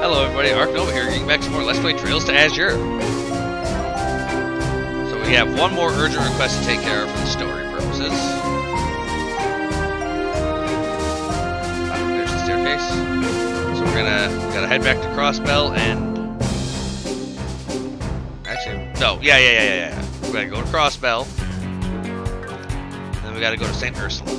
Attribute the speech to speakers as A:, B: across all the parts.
A: Hello everybody, Nova here, getting back to more Let's Play Trails to Azure. So we have one more urgent request to take care of for the story purposes. There's the staircase. So we gotta head back to Belle and... Actually, no, yeah. We gotta go to Belle. Then we gotta go to St. Ursula.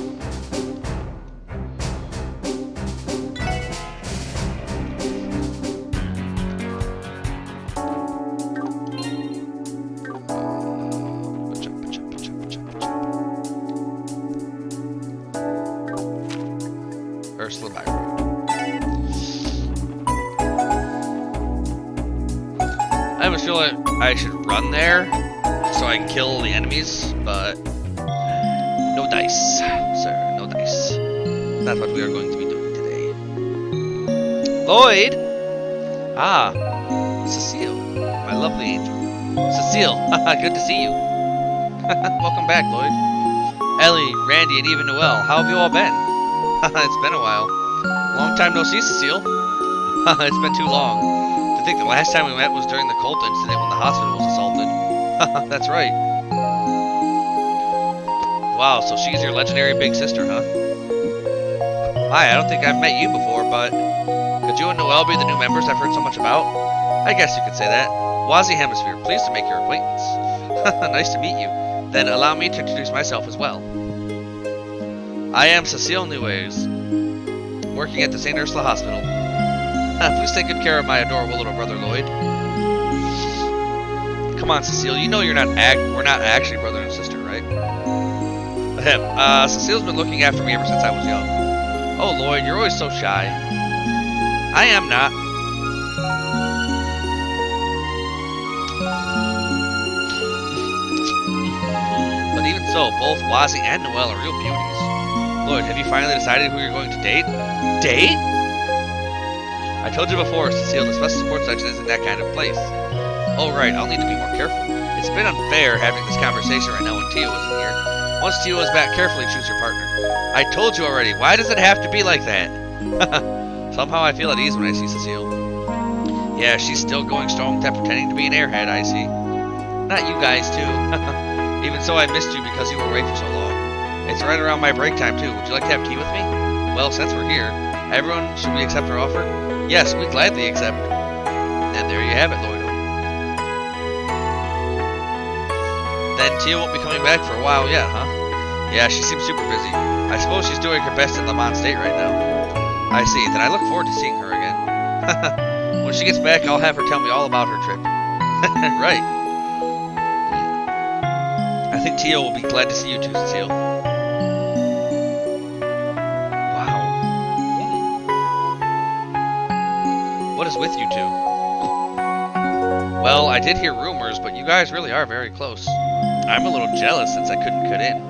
A: Ursula by road. I have a feeling I should run there so I can kill the enemies, but no dice, sir, no dice. That's what we are going to be doing today. Lloyd! Ah, Cecile, my lovely angel. Cecile, good to see you. Welcome back, Lloyd. Ellie, Randy, and even Noelle, how have you all been? It's been a while. Long time no see, Cecile. It's been too long. To think the last time we met was during the cult incident when the hospital was assaulted. That's right. Wow, so she's your legendary big sister, huh? Hi, I don't think I've met you before, but could you and Noelle be the new members I've heard so much about? I guess you could say that. Wazi Hemisphere, pleased to make your acquaintance. Nice to meet you. Then allow me to introduce myself as well. I am Cecile Nuez, working at the St. Ursula Hospital. Please take good care of my adorable little brother, Lloyd. Come on, Cecile, you know we're not actually brother and sister, right? Cecile's been looking after me ever since I was young. Oh, Lloyd, you're always so shy. I am not. But even so, both Wazi and Noelle are real beauties. Lloyd, have you finally decided who you're going to date? Date? I told you before, Cecile, the special support section isn't that kind of place. Oh right, I'll need to be more careful. It's been unfair having this conversation right now when Tia wasn't here. Once Tia is back, carefully choose your partner. I told you already, why does it have to be like that? Somehow I feel at ease when I see Cecile. Yeah, she's still going strong with that pretending to be an airhead, I see. Not you guys, too. Even so, I missed you because you were away for so long. It's right around my break time, too. Would you like to have tea with me? Well, since we're here, everyone, should we accept our offer? Yes, we gladly accept. And there you have it, Lloyd. Then Tia won't be coming back for a while yet, huh? Yeah, she seems super busy. I suppose she's doing her best in Le Mans State right now. I see. Then I look forward to seeing her again. When she gets back, I'll have her tell me all about her trip. Right. I think Tia will be glad to see you too, Cecile. What is with you two? Well, I did hear rumors, but you guys really are very close. I'm a little jealous since I couldn't cut in.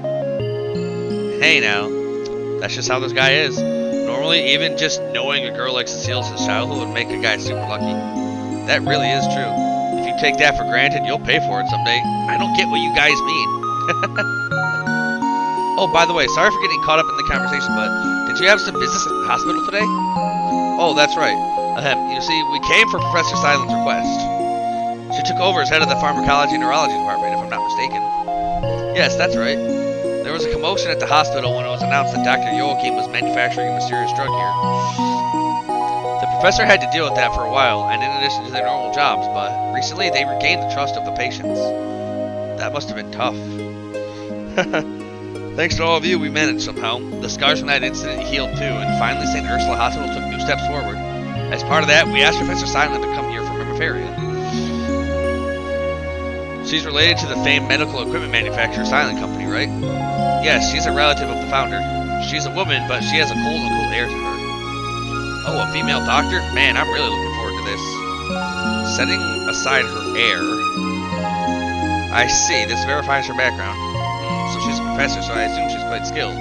A: Hey now, that's just how this guy is. Normally, even just knowing a girl like Cecile since childhood would make a guy super lucky. That really is true. If you take that for granted, you'll pay for it someday. I don't get what you guys mean. Oh, by the way, sorry for getting caught up in the conversation, but did you have some business at the hospital today? Oh, that's right. You see, we came for Professor Silent's request. She took over as head of the Pharmacology and Neurology Department, if I'm not mistaken. Yes, that's right. There was a commotion at the hospital when it was announced that Dr. Joachim was manufacturing a mysterious drug here. The professor had to deal with that for a while, and in addition to their normal jobs, but recently they regained the trust of the patients. That must have been tough. Thanks to all of you, we managed somehow. The scars from that incident healed too, and finally St. Ursula Hospital took new steps forward. As part of that, we asked Professor Silent to come here from Hemisphere. She's related to the famed medical equipment manufacturer Silent Company, right? Yes, she's a relative of the founder. She's a woman, but she has a cool air to her. Oh, a female doctor? Man, I'm really looking forward to this. Setting aside her air. I see, this verifies her background. So she's a professor, so I assume she's quite skilled.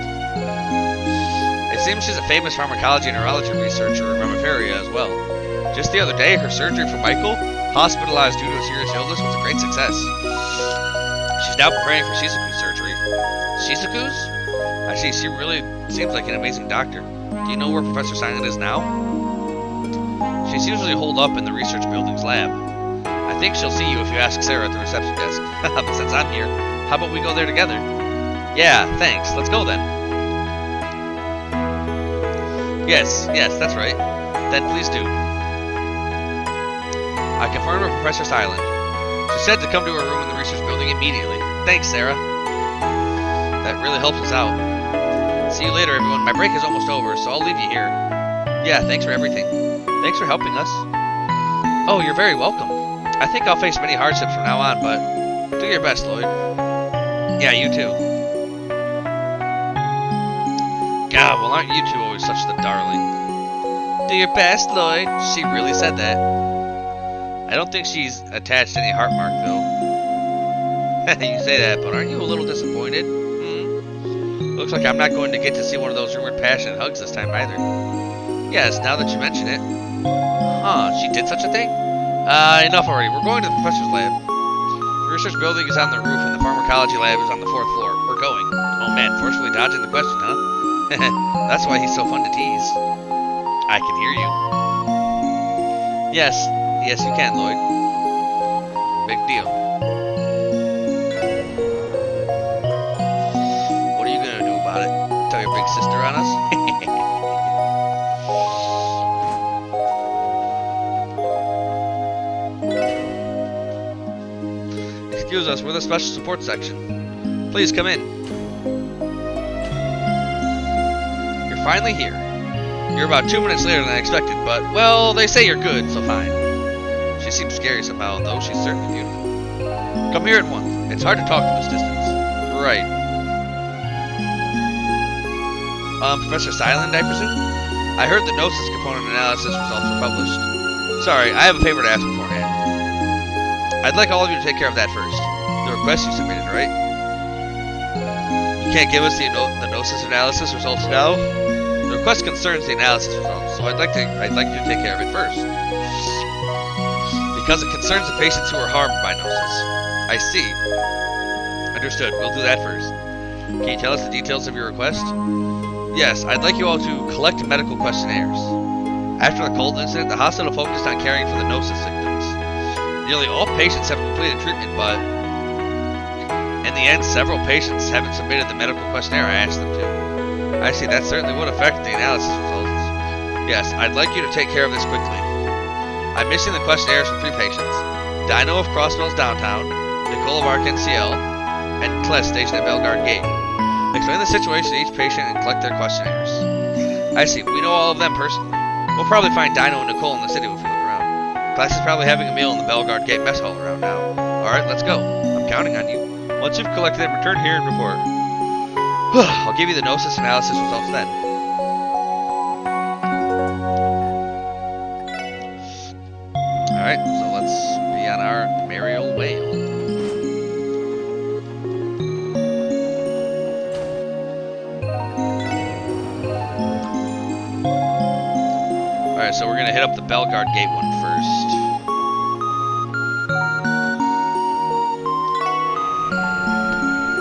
A: It seems she's a famous pharmacology and neurology researcher in Hemisphere as well. Just the other day, her surgery for Michael, hospitalized due to a serious illness, was a great success. She's now preparing for Shizuku's surgery. Shizuku's? I see, she really seems like an amazing doctor. Do you know where Professor Silent is now? She She's usually holed up in the research building's lab. I think she'll see you if you ask Sarah at the reception desk. But since I'm here, how about we go there together? Yeah, thanks. Let's go then. Yes, that's right. Then please do. I confirmed with Professor Silent. She said to come to her room in the research building immediately. Thanks, Sarah. That really helps us out. See you later, everyone. My break is almost over, so I'll leave you here. Yeah, thanks for everything. Thanks for helping us. Oh, you're very welcome. I think I'll face many hardships from now on, but do your best, Lloyd. Yeah, you too. God, well, aren't you two always such the darling? Do your best, Lloyd. She really said that. I don't think she's attached any heart mark, though. You say that, but aren't you a little disappointed? Looks like I'm not going to get to see one of those rumored passionate hugs this time, either. Yes, now that you mention it. Huh, she did such a thing? Enough already. We're going to the professor's lab. The research building is on the roof and the pharmacology lab is on the 4th floor. We're going. Oh man, forcefully dodging the question, huh? That's why he's so fun to tease. I can hear you. Yes, you can, Lloyd. Big deal. What are you gonna do about it? Tell your big sister on us? Excuse us, we're the special support section. Please come in. You're finally here. You're about 2 minutes later than I expected, but, well, they say you're good, so fine. She seems scary somehow, though she's certainly beautiful. Come here at once. It's hard to talk from this distance. Right. Professor Silent, I presume? I heard the Gnosis component analysis results were published. Sorry, I have a favor to ask beforehand. I'd like all of you to take care of that first. The request you submitted, right? You can't give us the Gnosis analysis results now? The request concerns the analysis results, so I'd like you to take care of it first. Because it concerns the patients who are harmed by Gnosis. I see. Understood. We'll do that first. Can you tell us the details of your request? Yes, I'd like you all to collect medical questionnaires. After the cold incident, the hospital focused on caring for the Gnosis victims. Nearly all patients have completed treatment, but in the end, several patients haven't submitted the medical questionnaire I asked them to. I see, that certainly would affect the analysis results. Yes, I'd like you to take care of this quickly. I'm missing the questionnaires from 3 patients. Dino of Crossville's downtown, Nicole of Arc NCL, and Kless stationed at Bellegarde Gate. Explain the situation to each patient and collect their questionnaires. I see, we know all of them personally. We'll probably find Dino and Nicole in the city if we look around. Kless is probably having a meal in the Bellegarde Gate mess hall around now. Alright, let's go. I'm counting on you. Once you've collected them, return here and report. I'll give you the Gnosis analysis results then. Alright, so let's be on our merry old way. Alright, so we're going to hit up the Bellegarde Gate one first.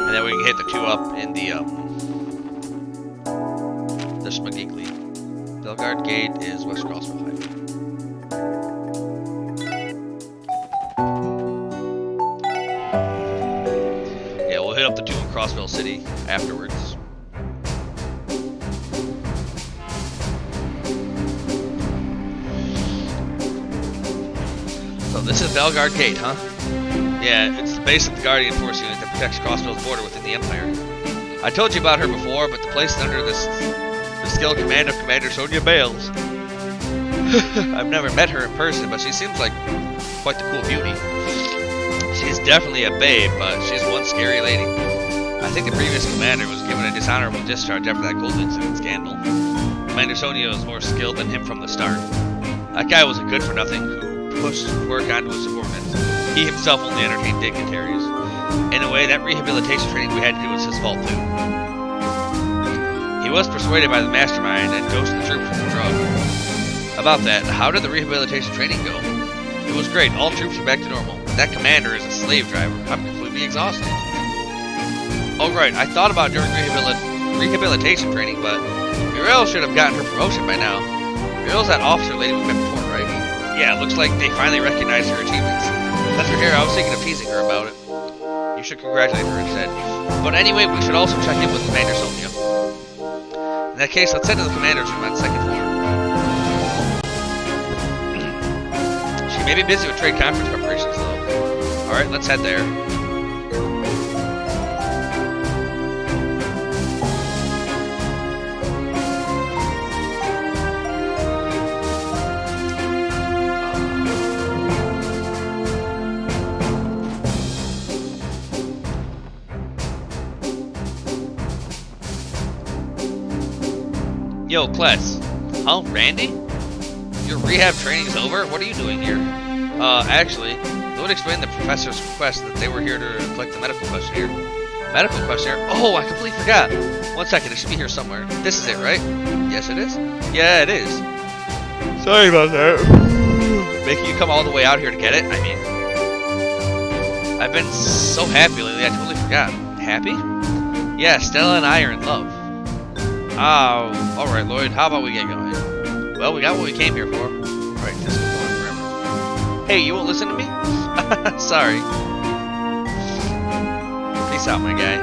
A: And then we can hit the 2 up in the Smagigli. Bellegarde Gate is West Crossville Highway. Yeah, we'll hit up the 2 in Crossville City afterwards. So this is Bellegarde Gate, huh? Yeah, it's the base of the Guardian Force unit that protects Crossville's border within the Empire. I told you about her before, but the place is under the skilled command of Commander Sonia Bales. I've never met her in person, but she seems like quite the cool beauty. She's definitely a babe, but she's one scary lady. I think the previous commander was given a dishonorable discharge after that gold incident scandal. Commander Sonia was more skilled than him from the start. That guy was a good-for-nothing who pushed work onto his subordinates. He himself only entertained dignitaries. In a way, that rehabilitation training we had to do was his fault, too. He was persuaded by the mastermind and dosed the troops with the drug. About that, how did the rehabilitation training go? It was great. All troops are back to normal. That commander is a slave driver. I'm completely exhausted. Oh, right. I thought about doing rehabilitation training, but Muriel should have gotten her promotion by now. Muriel's that officer lady we met before, right? Yeah, it looks like they finally recognized her achievements. Since we're here, I was thinking of teasing her about it. You should congratulate her instead. But anyway, we should also check in with Commander Sonia. In that case, let's head to the commander's room on the second floor. She may be busy with trade conference preparations, though. Alright, let's head there. Yo, Kless. Huh, Randy? Your rehab training's over? What are you doing here? Actually, it would explain the professor's request that they were here to collect the medical questionnaire. Medical questionnaire? Oh, I completely forgot. 1 second, it should be here somewhere. This is it, right? Yes, it is? Yeah, it is. Sorry about that. Making you come all the way out here to get it? I mean, I've been so happy lately, I totally forgot. Happy? Yeah, Stella and I are in love. Oh, alright, Lloyd, how about we get going? Well, we got what we came here for. Alright, this is going forever. Hey, you won't listen to me? Sorry. Peace out, my guy.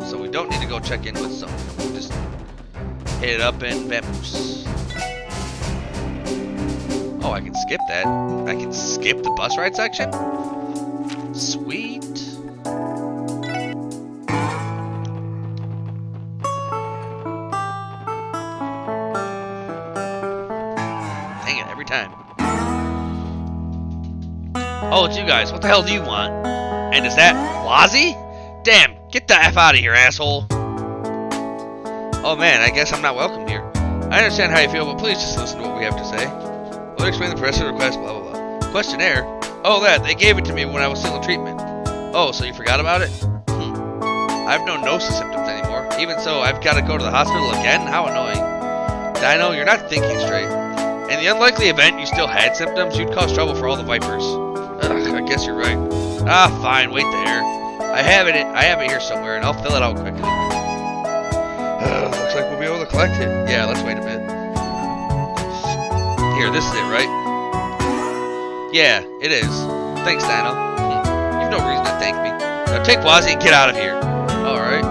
A: So we don't need to go check in with someone. We'll just hit it up and vamoose. Oh, I can skip that. I can skip the bus ride section? Sweet. Dang it, every time. Oh, it's you guys. What the hell do you want? And is that Wazzy? Damn, get the F out of here, asshole. Oh man, I guess I'm not welcome here. I understand how you feel, but please just listen to what we have to say. We'll explain the professor's request, blah blah blah. Questionnaire? Oh, that. They gave it to me when I was still in treatment. Oh, so you forgot about it? I have no Gnosis symptoms anymore. Even so, I've got to go to the hospital again? How annoying. Dino, you're not thinking straight. In the unlikely event you still had symptoms, you'd cause trouble for all the Vipers. Ugh, I guess you're right. Ah, fine. Wait there. I have it here somewhere, and I'll fill it out quickly. Looks like we'll be able to collect it. Yeah, let's wait a bit. Here, this is it, right? Yeah, it is. Thanks, Dino. You've no reason to thank me. Now take Wazzy and get out of here. Alright.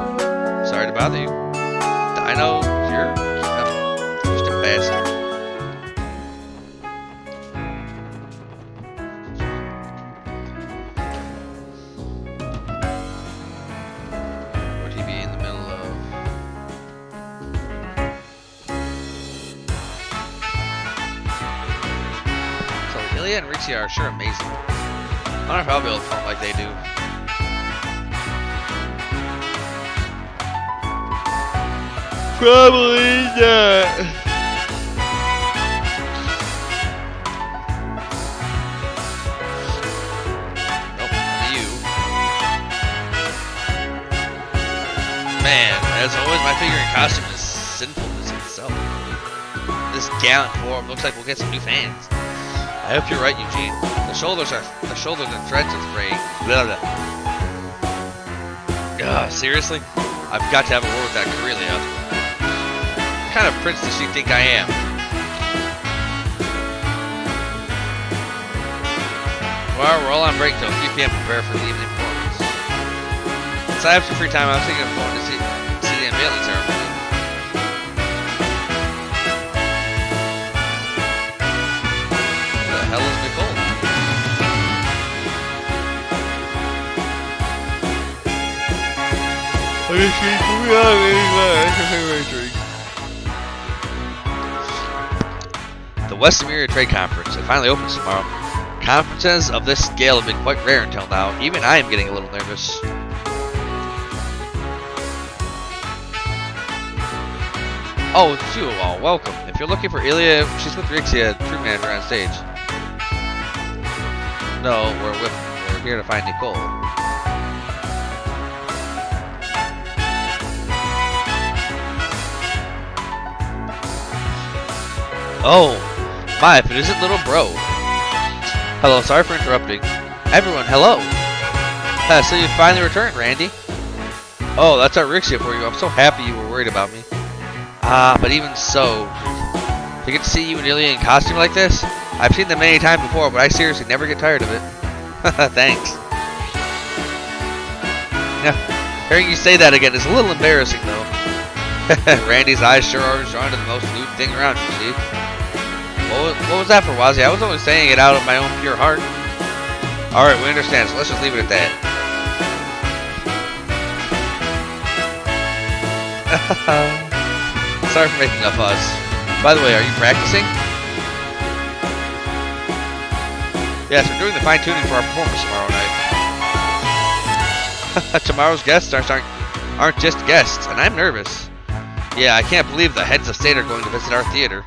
A: Sorry to bother you. Dino, you're just a bastard. Would he be in the middle of... So Ilya and Rixia are sure amazing. I wonder if I'll be able to film like they do. Probably not. Nope, not you. Man, as always, my figure and costume is sinfulness itself. This gallant form looks like we'll get some new fans. I hope you're right, Eugene. The shoulders and threads of fraying. Blah blah. Seriously? I've got to have a word with that Corellia. What kind of prince does she think I am? Well, we're all on break till 3 p.m. Prepare for the evening performance. Since I have some free time, I was thinking of going to see the unveiling ceremony. Who the hell is Nicole? The Western Area Trade Conference. It finally opens tomorrow. Conferences of this scale have been quite rare until now. Even I am getting a little nervous. Oh, it's you all. Welcome. If you're looking for Ilya, she's with Rixia, troop manager on stage. No, we're here to find Nicole. Oh, my, if it isn't little bro. Hello, sorry for interrupting. Everyone, hello. So you finally returned, Randy. Oh, that's Arixia for you. I'm so happy you were worried about me. But even so, to get to see you and Ilya in costume like this, I've seen them many times before, but I seriously never get tired of it. Thanks. Yeah, hearing you say that again is a little embarrassing, though. Randy's eyes sure are drawn to the most lewd thing around, you see. What was that for, Wazzy? I was only saying it out of my own pure heart. Alright, we understand, so let's just leave it at that. Sorry for making a fuss. By the way, are you practicing? Yes, we're doing the fine-tuning for our performance tomorrow night. Tomorrow's guests aren't just guests, and I'm nervous. Yeah, I can't believe the heads of state are going to visit our theater.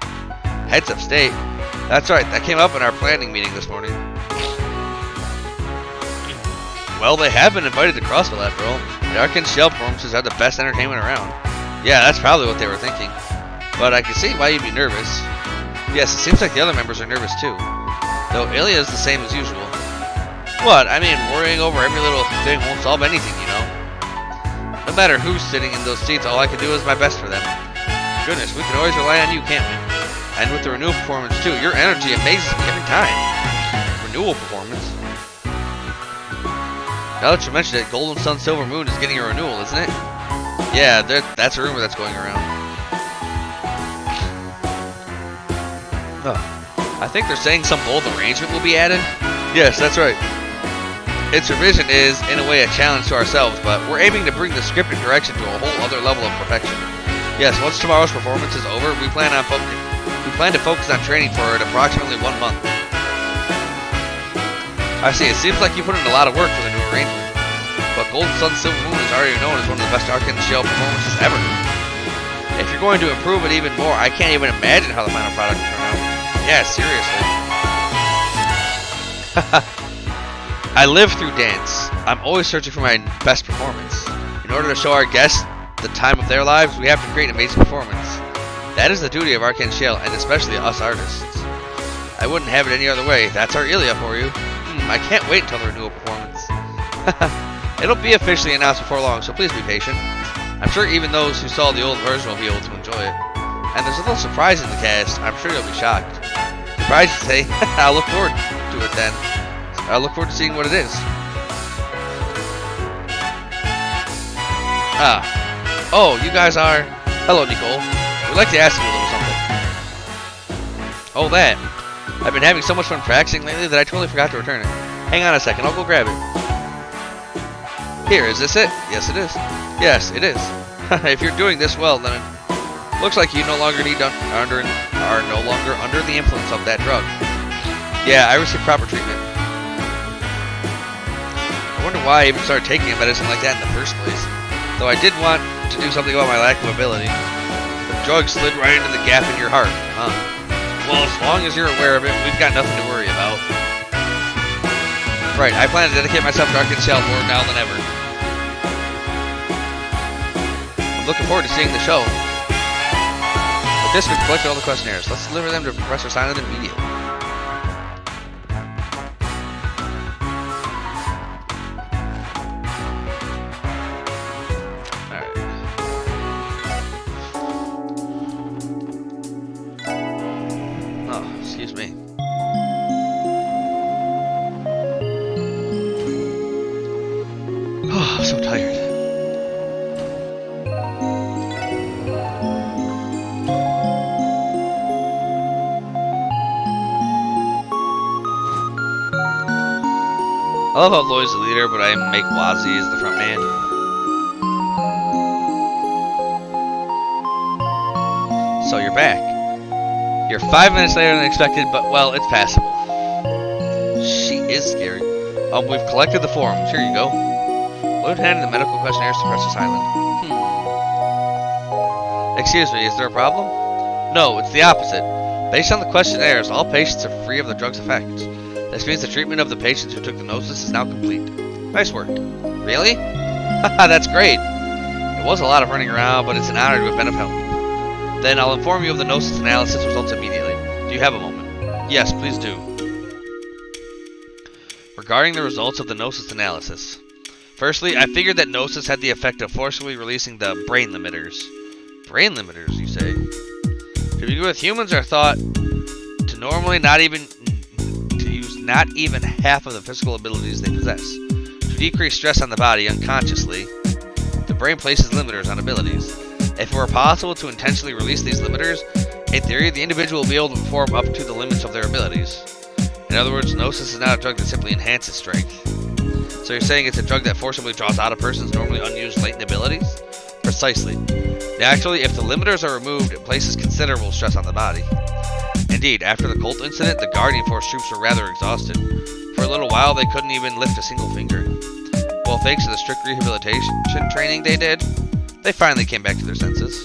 A: Heads of state? That's right, that came up in our planning meeting this morning. Well, they have been invited to Crossville after all. The Arcane Shell performances are the best entertainment around. Yeah, that's probably what they were thinking. But I can see why you'd be nervous. Yes, it seems like the other members are nervous too. Though Ilya is the same as usual. What? I mean, worrying over every little thing won't solve anything, you know. No matter who's sitting in those seats, all I can do is my best for them. Goodness, we can always rely on you, can't we? And with the Renewal Performance too, your energy amazes me every time. Renewal Performance? Now that you mention it, Golden Sun Silver Moon is getting a renewal, isn't it? Yeah, that's a rumor that's going around. I think they're saying some bold arrangement will be added. Yes, that's right. Its revision is, in a way, a challenge to ourselves, but we're aiming to bring the script and direction to a whole other level of perfection. Yes, once tomorrow's performance is over, we plan to focus on training for it approximately 1 month. I see, it seems like you put in a lot of work for the new arrangement. But Golden Sun Silver Moon is already known as one of the best Arcane Shell performances ever. If you're going to improve it even more, I can't even imagine how the final product will turn out. Yeah, seriously. I live through dance. I'm always searching for my best performance. In order to show our guests the time of their lives, we have to create an amazing performance. That is the duty of Arcane Shell, and especially us artists. I wouldn't have it any other way. That's our Ilya for you. I can't wait until the Renewal Performance. It'll be officially announced before long, so please be patient. I'm sure even those who saw the old version will be able to enjoy it. And there's a little surprise in the cast. I'm sure you'll be shocked. Surprised to say, I'll look forward to it then. I'll look forward to seeing what it is. Oh, you guys are... Hello, Nicole. We'd like to ask you a little something. Oh, that. I've been having so much fun practicing lately that I totally forgot to return it. Hang on a second, I'll go grab it. Here, is this it? Yes, it is. Yes, it is. If you're doing this well, then it looks like you are no longer under the influence of that drug. Yeah, I received proper treatment. I wonder why I even started taking a medicine like that in the first place. Though I did want to do something about my lack of ability. The drug slid right into the gap in your heart, huh? Well, as long as you're aware of it, we've got nothing to worry about. Right, I plan to dedicate myself to Arcane Shell more now than ever. I'm looking forward to seeing the show. With this, we've collected all the questionnaires. Let's deliver them to Professor Silent immediately. Excuse me. Oh, I'm so tired. I love how Lloyd's the leader, but I make Wazzy as the front man. So you're back. You're 5 minutes later than expected, but, well, it's passable. She is scary. We've collected the forms. Here you go. Lloyd handed the medical questionnaires to Professor Silent. Excuse me, is there a problem? No, it's the opposite. Based on the questionnaires, all patients are free of the drug's effects. This means the treatment of the patients who took the Gnosis is now complete. Nice work. Really? Haha, that's great. It was a lot of running around, but it's an honor to have been of help. Then I'll inform you of the Gnosis analysis results immediately. Do you have a moment? Yes, please do. Regarding the results of the Gnosis analysis, Firstly, I figured that Gnosis had the effect of forcibly releasing the brain limiters. Brain limiters, you say? To begin with, humans are thought to normally not even half of the physical abilities they possess. To decrease stress on the body unconsciously, the brain places limiters on abilities. If it were possible to intentionally release these limiters, in theory, the individual will be able to perform up to the limits of their abilities. In other words, Gnosis is not a drug that simply enhances strength. So you're saying it's a drug that forcibly draws out a person's normally unused latent abilities? Precisely. Naturally, if the limiters are removed, it places considerable stress on the body. Indeed, after the cult incident, the Guardian Force troops were rather exhausted. For a little while, they couldn't even lift a single finger. Well, thanks to the strict rehabilitation training they did, they finally came back to their senses.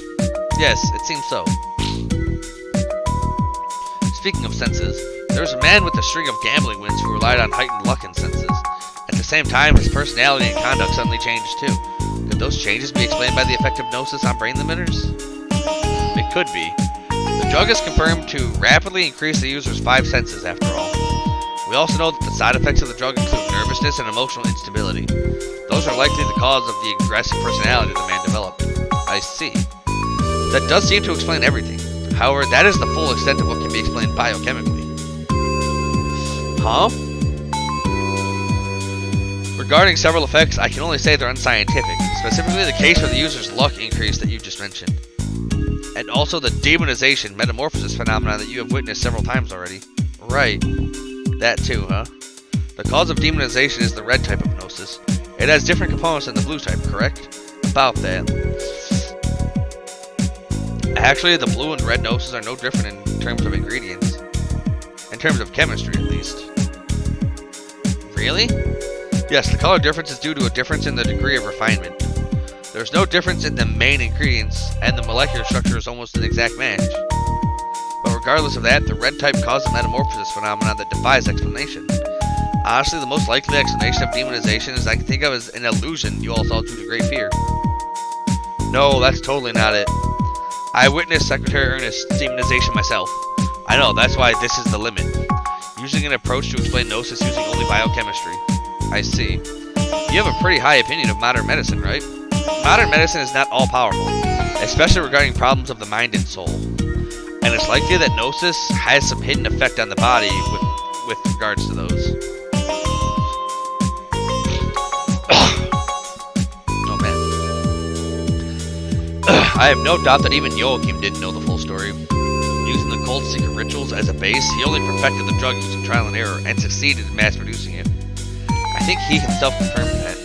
A: Yes, it seems so. Speaking of senses, there was a man with a string of gambling wins who relied on heightened luck and senses. At the same time, his personality and conduct suddenly changed too. Could those changes be explained by the effect of Gnosis on brain limiters? It could be. The drug is confirmed to rapidly increase the user's 5 senses, after all. We also know that the side effects of the drug include nervousness and emotional instability. Those are likely the cause of the aggressive personality the man developed. I see. That does seem to explain everything. However, that is the full extent of what can be explained biochemically. Huh? Regarding several effects, I can only say they're unscientific, specifically the case for the user's luck increase that you just mentioned. And also the demonization metamorphosis phenomenon that you have witnessed several times already. Right. That too, huh? The cause of demonization is the red type of Gnosis. It has different components than the blue type, correct? About that. Actually, the blue and red Gnosis are no different in terms of ingredients. In terms of chemistry, at least. Really? Yes, the color difference is due to a difference in the degree of refinement. There's no difference in the main ingredients, and the molecular structure is almost an exact match. But regardless of that, the red type causes a metamorphosis phenomenon that defies explanation. Honestly, the most likely explanation of demonization is I can think of as an illusion you all saw due to great fear. No, that's totally not it. I witnessed Secretary Ernest's demonization myself. I know, that's why this is the limit. Using an approach to explain Gnosis using only biochemistry. I see. You have a pretty high opinion of modern medicine, right? Modern medicine is not all-powerful, especially regarding problems of the mind and soul. And it's likely that Gnosis has some hidden effect on the body with regards to those. Oh man. I have no doubt that even Joachim didn't know the full story. Using the cult's secret rituals as a base, he only perfected the drug using trial and error and succeeded in mass-producing it. I think he himself confirmed that.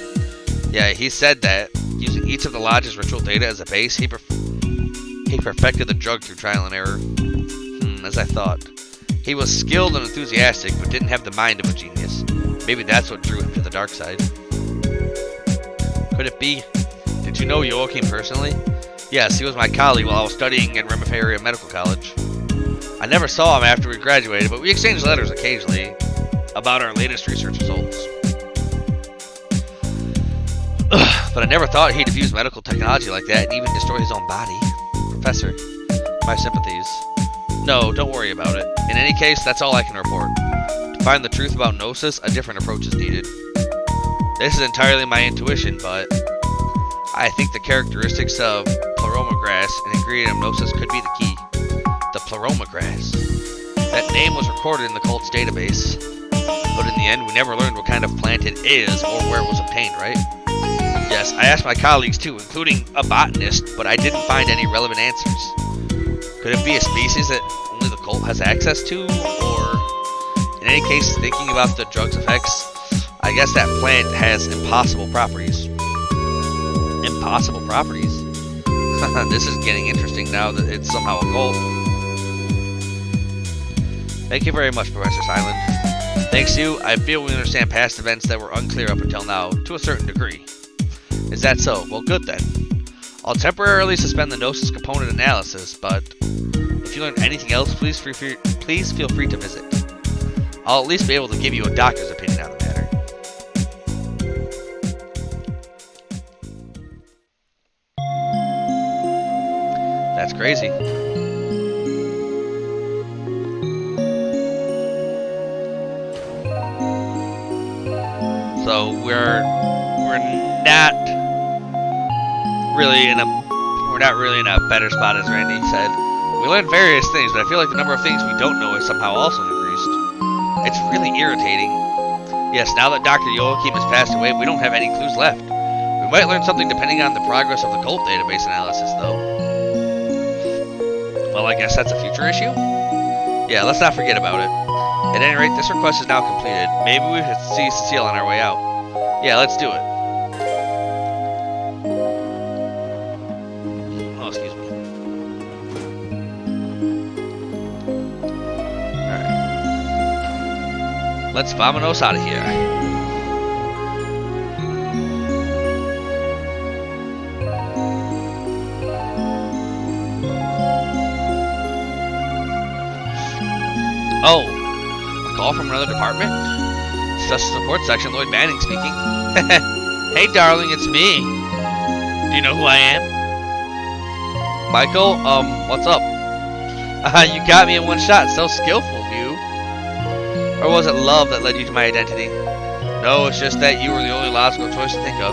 A: Yeah, he said that, using each of the Lodge's ritual data as a base, he perfected the drug through trial and error. As I thought. He was skilled and enthusiastic, but didn't have the mind of a genius. Maybe that's what drew him to the dark side. Could it be? Did you know Joachim personally? Yes, he was my colleague while I was studying at Remifaria Medical College. I never saw him after we graduated, but we exchanged letters occasionally about our latest research results. But I never thought he'd abuse medical technology like that and even destroy his own body. Professor, my sympathies. No, don't worry about it. In any case, that's all I can report. To find the truth about Gnosis, a different approach is needed. This is entirely my intuition, but I think the characteristics of pleroma grass, an ingredient of Gnosis, could be the key. The pleroma grass. That name was recorded in the cult's database, but in the end, we never learned what kind of plant it is or where it was obtained, right? Yes, I asked my colleagues too, including a botanist, but I didn't find any relevant answers. Could it be a species that only the cult has access to? Or, in any case, thinking about the drug's effects, I guess that plant has impossible properties. Impossible properties? This is getting interesting now that it's somehow a cult. Thank you very much, Professor Silent. Thanks to you, I feel we understand past events that were unclear up until now, to a certain degree. Is that so? Well, good then. I'll temporarily suspend the Gnosis component analysis, but if you learn anything else, please feel free to visit. I'll at least be able to give you a doctor's opinion on the matter. That's crazy. So we're we're not really in a better spot, as Randy said. We learned various things, but I feel like the number of things we don't know has somehow also increased. It's really irritating. Yes, now that Dr. Joachim has passed away, we don't have any clues left. We might learn something depending on the progress of the cult database analysis, though. Well, I guess that's a future issue? Yeah, let's not forget about it. At any rate, this request is now completed. Maybe we could see Cecile on our way out. Yeah, let's do it. Oh, excuse me. Alright. Let's vamonos out of here. Oh, a call from another department? Special Support Section, Lloyd Manning speaking. Hey darling, it's me. Do you know who I am? Michael, what's up? You got me in one shot, so skillful, you. Or was it love that led you to my identity? No, it's just that you were the only logical choice to think of.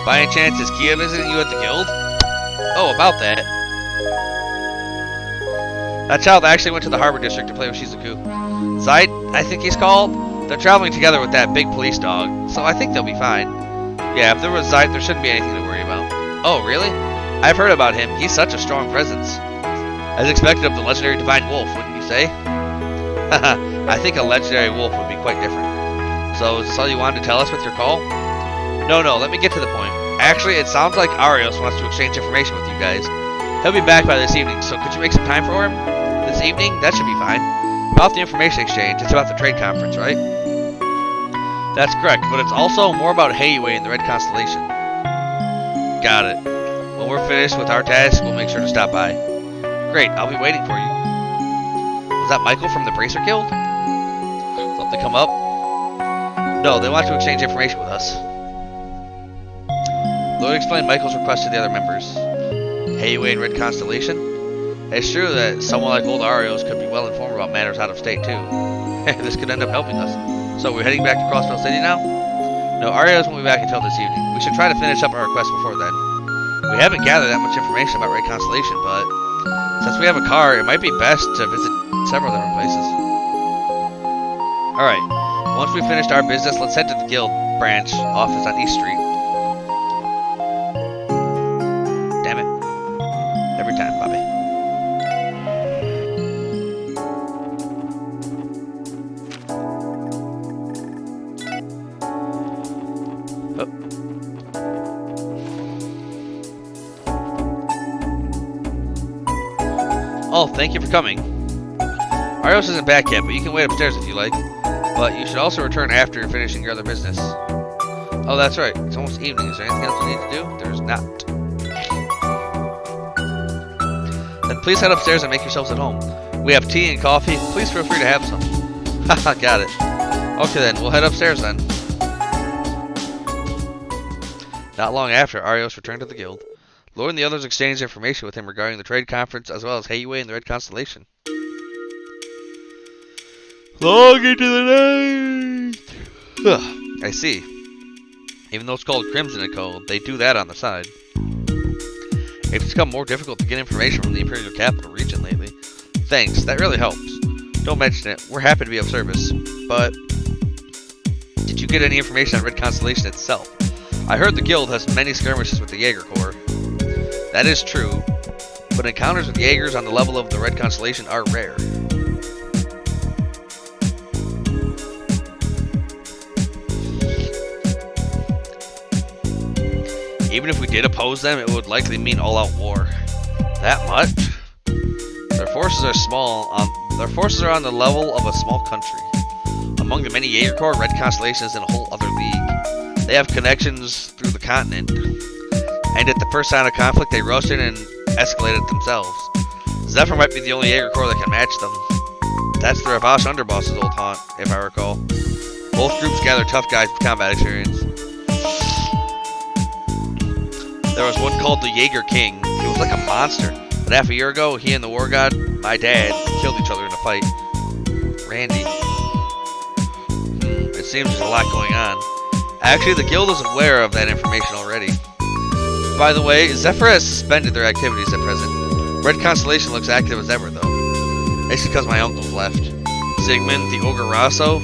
A: By any chance, is Kia visiting you at the guild? Oh, about that. That child actually went to the Harbor District to play with Shizuku. Zaid, I think he's called. They're traveling together with that big police dog, so I think they'll be fine. Yeah, if there was Zaid, there shouldn't be anything to worry about. Oh, really? I've heard about him. He's such a strong presence. As expected of the legendary Divine Wolf, wouldn't you say? I think a legendary wolf would be quite different. So, is this all you wanted to tell us with your call? No, let me get to the point. Actually, it sounds like Arios wants to exchange information with you guys. He'll be back by this evening, so could you make some time for him? This evening? That should be fine. About the information exchange, it's about the trade conference, right? That's correct, but it's also more about Heiwei and the Red Constellation. Got it. When we're finished with our task, we'll make sure to stop by. Great, I'll be waiting for you. Was that Michael from the Bracer Guild? Something come up? No, they want to exchange information with us. Lloyd explained Michael's request to the other members. Heiwei and Red Constellation? It's true that someone like old Arios could be well informed about matters out of state too. This could end up helping us. So we're heading back to Crossville City now? No, Arios won't be back until this evening. We should try to finish up our request before then. We haven't gathered that much information about Red Constellation, but since we have a car, it might be best to visit several different places. Alright, once we've finished our business, let's head to the Guild branch office on East Street. Damn it. Every time, Bobby. Oh, thank you for coming. Arios isn't back yet, but you can wait upstairs if you like. But you should also return after finishing your other business. Oh, that's right. It's almost evening. Is there anything else we need to do? There's not. Then please head upstairs and make yourselves at home. We have tea and coffee. Please feel free to have some. Haha, got it. Okay then, we'll head upstairs then. Not long after, Arios returned to the guild. Lloyd and the others exchanged information with him regarding the trade conference as well as Heiwei and the Red Constellation. Long into the night! I see. Even though it's called Crimson & Co., they do that on the side. It's become more difficult to get information from the Imperial Capital region lately. Thanks, that really helps. Don't mention it, we're happy to be of service. But did you get any information on Red Constellation itself? I heard the guild has many skirmishes with the Jaeger Corps. That is true, but encounters with Jaegers on the level of the Red Constellation are rare. Even if we did oppose them, it would likely mean all-out war. That much? Their forces are small. Their forces are on the level of a small country. Among the many Jaeger Corps, Red Constellation is in a whole other league. They have connections through the continent. And at the first sign of conflict, they rushed in and escalated themselves. Zephyr might be the only Jaeger Corps that can match them. That's the Ravash underboss's old haunt, if I recall. Both groups gather tough guys with combat experience. There was one called the Jaeger King. He was like a monster. But half a year ago, he and the War God, my dad, killed each other in a fight. Randy. It seems there's a lot going on. Actually, the guild is aware of that information already. By the way, Zephyr has suspended their activities at present. Red Constellation looks active as ever, though. It's because my uncle's left. Sigmund, the Ogre Rosso,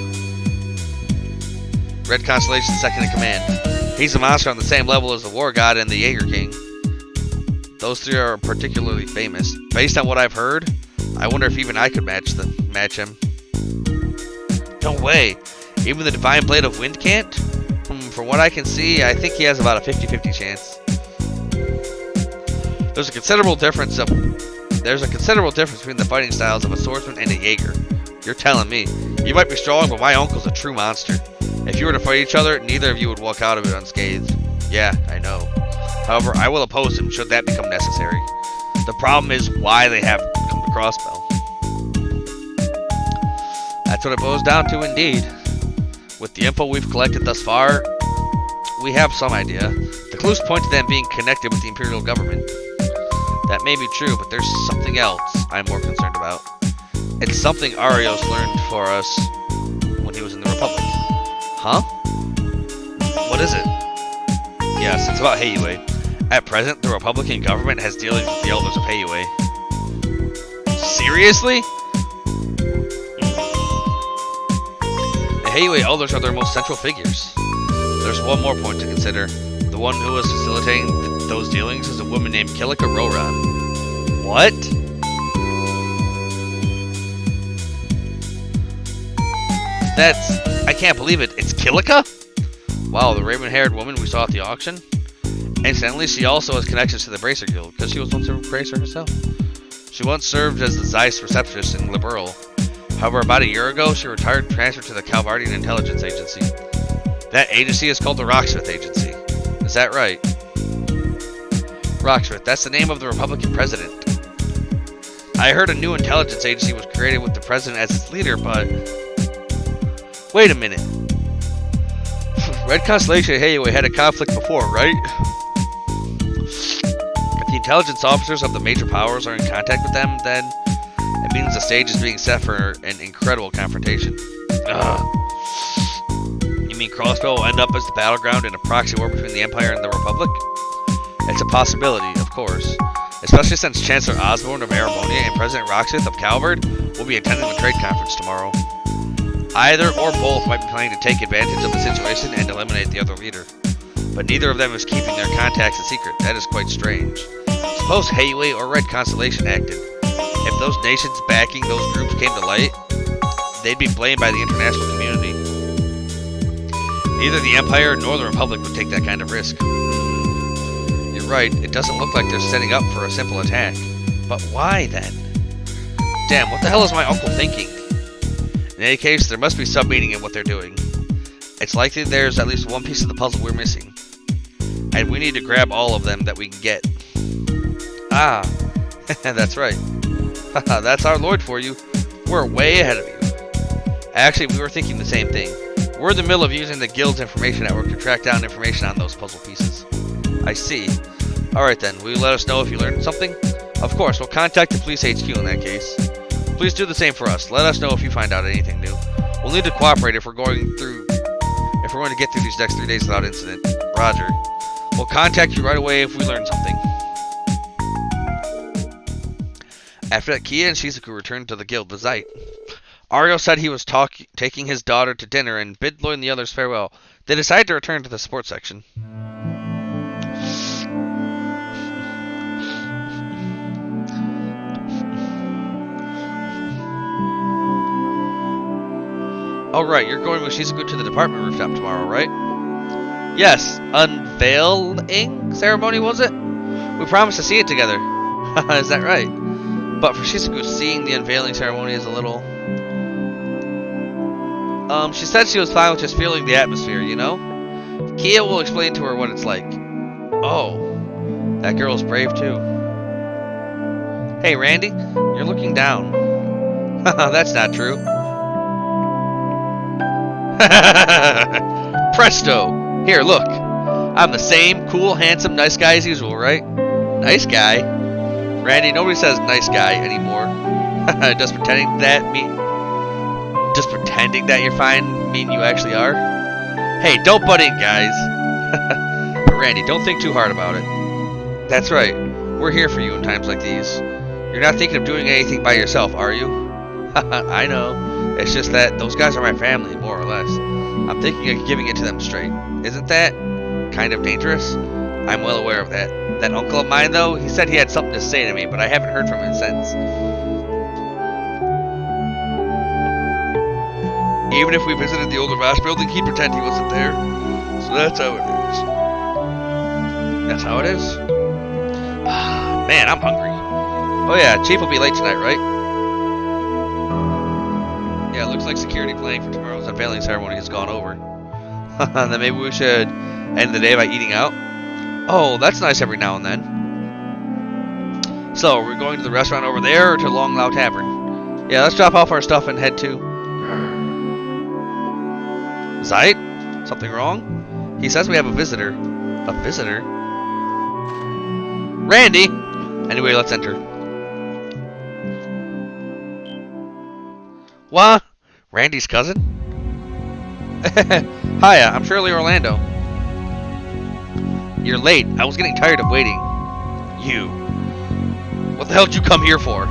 A: Red Constellation's second in command. He's a monster on the same level as the War God and the Jaeger King. Those three are particularly famous. Based on what I've heard, I wonder if even I could match him. No way! Even the Divine Blade of Wind can't? From what I can see, I think he has about a 50-50 chance. There's a considerable difference between the fighting styles of a swordsman and a Jaeger. You're telling me. You might be strong, but my uncle's a true monster. If you were to fight each other, neither of you would walk out of it unscathed. Yeah, I know. However, I will oppose him should that become necessary. The problem is why they have come to Crossbell. That's what it boils down to indeed. With the info we've collected thus far, we have some idea. The clues point to them being connected with the Imperial government. That may be true, but there's something else I'm more concerned about. It's something Arios learned for us when he was in the Republic. Huh? What is it? Yes, it's about Heyue. At present, the Republican government has dealings with the elders of Heyue. Seriously? The Heyue elders are their most central figures. There's one more point to consider. The one who was facilitating those dealings is a woman named Kilika Roran. What? I can't believe it. It's Kilika? Wow, the raven-haired woman we saw at the auction? Incidentally, she also has connections to the Bracer Guild, because she was once a Bracer herself. She once served as the Zeiss receptionist in Liberal. However, about a year ago, she retired and transferred to the Calvardian Intelligence Agency. That agency is called the Rocksmith Agency. Is that right? Rocksmith, that's the name of the Republican president. I heard a new intelligence agency was created with the president as its leader, but... Wait a minute. Red Constellation and Heyue had a conflict before, right? If the intelligence officers of the major powers are in contact with them, then it means the stage is being set for an incredible confrontation. You mean Crossbell will end up as the battleground in a proxy war between the Empire and the Republic? It's a possibility, of course. Especially since Chancellor Osborne of Aramonia and President Rocksmith of Calvard will be attending the trade conference tomorrow. Either or both might be planning to take advantage of the situation and eliminate the other leader. But neither of them is keeping their contacts a secret. That is quite strange. Suppose Heyue or Red Constellation acted. If those nations backing those groups came to light, they'd be blamed by the international community. Neither the Empire nor the Republic would take that kind of risk. You're right, it doesn't look like they're setting up for a simple attack. But why then? Damn, what the hell is my uncle thinking? In any case, there must be some meaning in what they're doing. It's likely there's at least one piece of the puzzle we're missing. And we need to grab all of them that we can get. Ah, that's right. That's our Lord for you. We're way ahead of you. Actually, we were thinking the same thing. We're in the middle of using the Guild's information network to track down information on those puzzle pieces. I see. Alright then, will you let us know if you learned something? Of course, we'll contact the police HQ in that case. Please do the same for us. Let us know if you find out anything new. We'll need to cooperate if we're going to get through these next 3 days without incident. Roger. We'll contact you right away if we learn something. After that, Kia and Shizuku returned to the guild with Zeit. Ario said he was taking his daughter to dinner and bid Lloyd and the others farewell. They decided to return to the sports section. Alright, you're going with Shizuku to the department rooftop tomorrow, right? Yes, unveiling ceremony, was it? We promised to see it together. Is that right? But for Shizuku, seeing the unveiling ceremony is a little... she said she was fine with just feeling the atmosphere, you know? Kia will explain to her what it's like. Oh, that girl's brave too. Hey, Randy, you're looking down. That's not true. Presto! Here, look. I'm the same cool, handsome, nice guy as usual, right? Nice guy? Randy, nobody says nice guy anymore. Does pretending that you're fine mean you actually are? Hey, don't butt in, guys. But Randy, don't think too hard about it. That's right. We're here for you in times like these. You're not thinking of doing anything by yourself, are you? I know. It's just that those guys are my family, more or less. I'm thinking of giving it to them straight. Isn't that kind of dangerous? I'm well aware of that. That uncle of mine, though, he said he had something to say to me, but I haven't heard from him since. Even if we visited the old Ravash building, he'd pretend he wasn't there. So that's how it is. That's how it is? Man, I'm hungry. Oh yeah, Chief will be late tonight, right? Yeah, it looks like security planning for tomorrow's unveiling ceremony has gone over. Then maybe we should end the day by eating out? Oh, that's nice every now and then. So, we're going to the restaurant over there or to Long Lao Tavern? Yeah, let's drop off our stuff and head to... Zeit? Something wrong? He says we have a visitor. A visitor? Randy! Anyway, let's enter. What? Randy's cousin? Hiya, I'm Shirley Orlando. You're late. I was getting tired of waiting. You. What the hell did you come here for?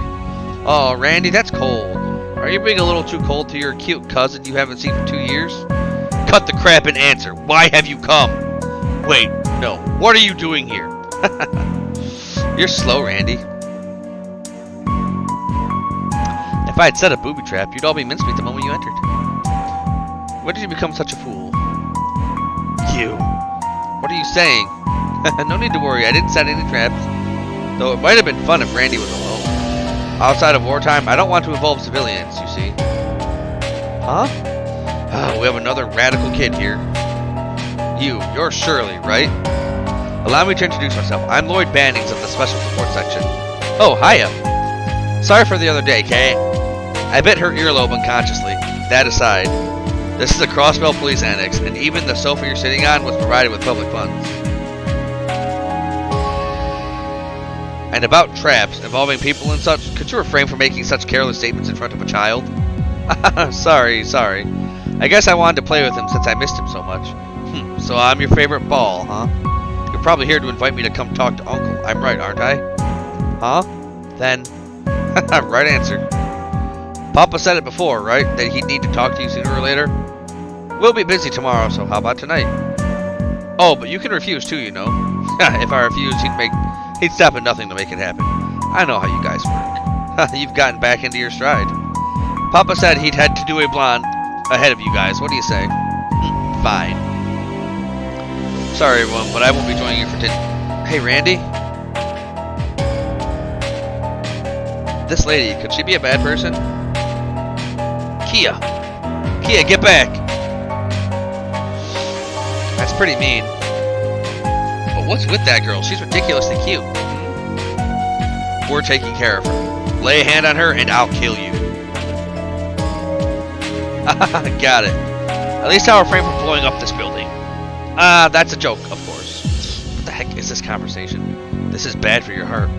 A: Oh, Randy, that's cold. Are you being a little too cold to your cute cousin you haven't seen for 2 years? Cut the crap and answer. Why have you come? Wait, no. What are you doing here? You're slow, Randy. If I had set a booby trap, you'd all be mincemeat the moment you entered. When did you become such a fool? You. What are you saying? No need to worry, I didn't set any traps. Though it might have been fun if Randy was alone. Outside of wartime, I don't want to involve civilians, you see. Huh? We have another radical kid here. You're Shirley, right? Allow me to introduce myself. I'm Lloyd Bannings of the Special Support Section. Oh, hiya. Sorry for the other day, Kay. I bit her earlobe unconsciously. That aside, this is a Crossbell Police Annex, and even the sofa you're sitting on was provided with public funds. And about traps involving people and such, could you refrain from making such careless statements in front of a child? Sorry. I guess I wanted to play with him since I missed him so much. So I'm your favorite ball, huh? You're probably here to invite me to come talk to Uncle. I'm right, aren't I? Huh? Then... right answer. Papa said it before, right? That he'd need to talk to you sooner or later? We'll be busy tomorrow, so how about tonight? Oh, but you can refuse too, you know. If I refused, he'd stop at nothing to make it happen. I know how you guys work. You've gotten back into your stride. Papa said he'd head to do a blonde ahead of you guys. What do you say? Fine. Sorry, everyone, but I won't be joining you for Hey, Randy? This lady, could she be a bad person? Kia, get back! That's pretty mean. But what's with that girl? She's ridiculously cute. We're taking care of her. Lay a hand on her and I'll kill you. Got it. At least I'll refrain from blowing up this building. That's a joke, of course. What the heck is this conversation? This is bad for your heart.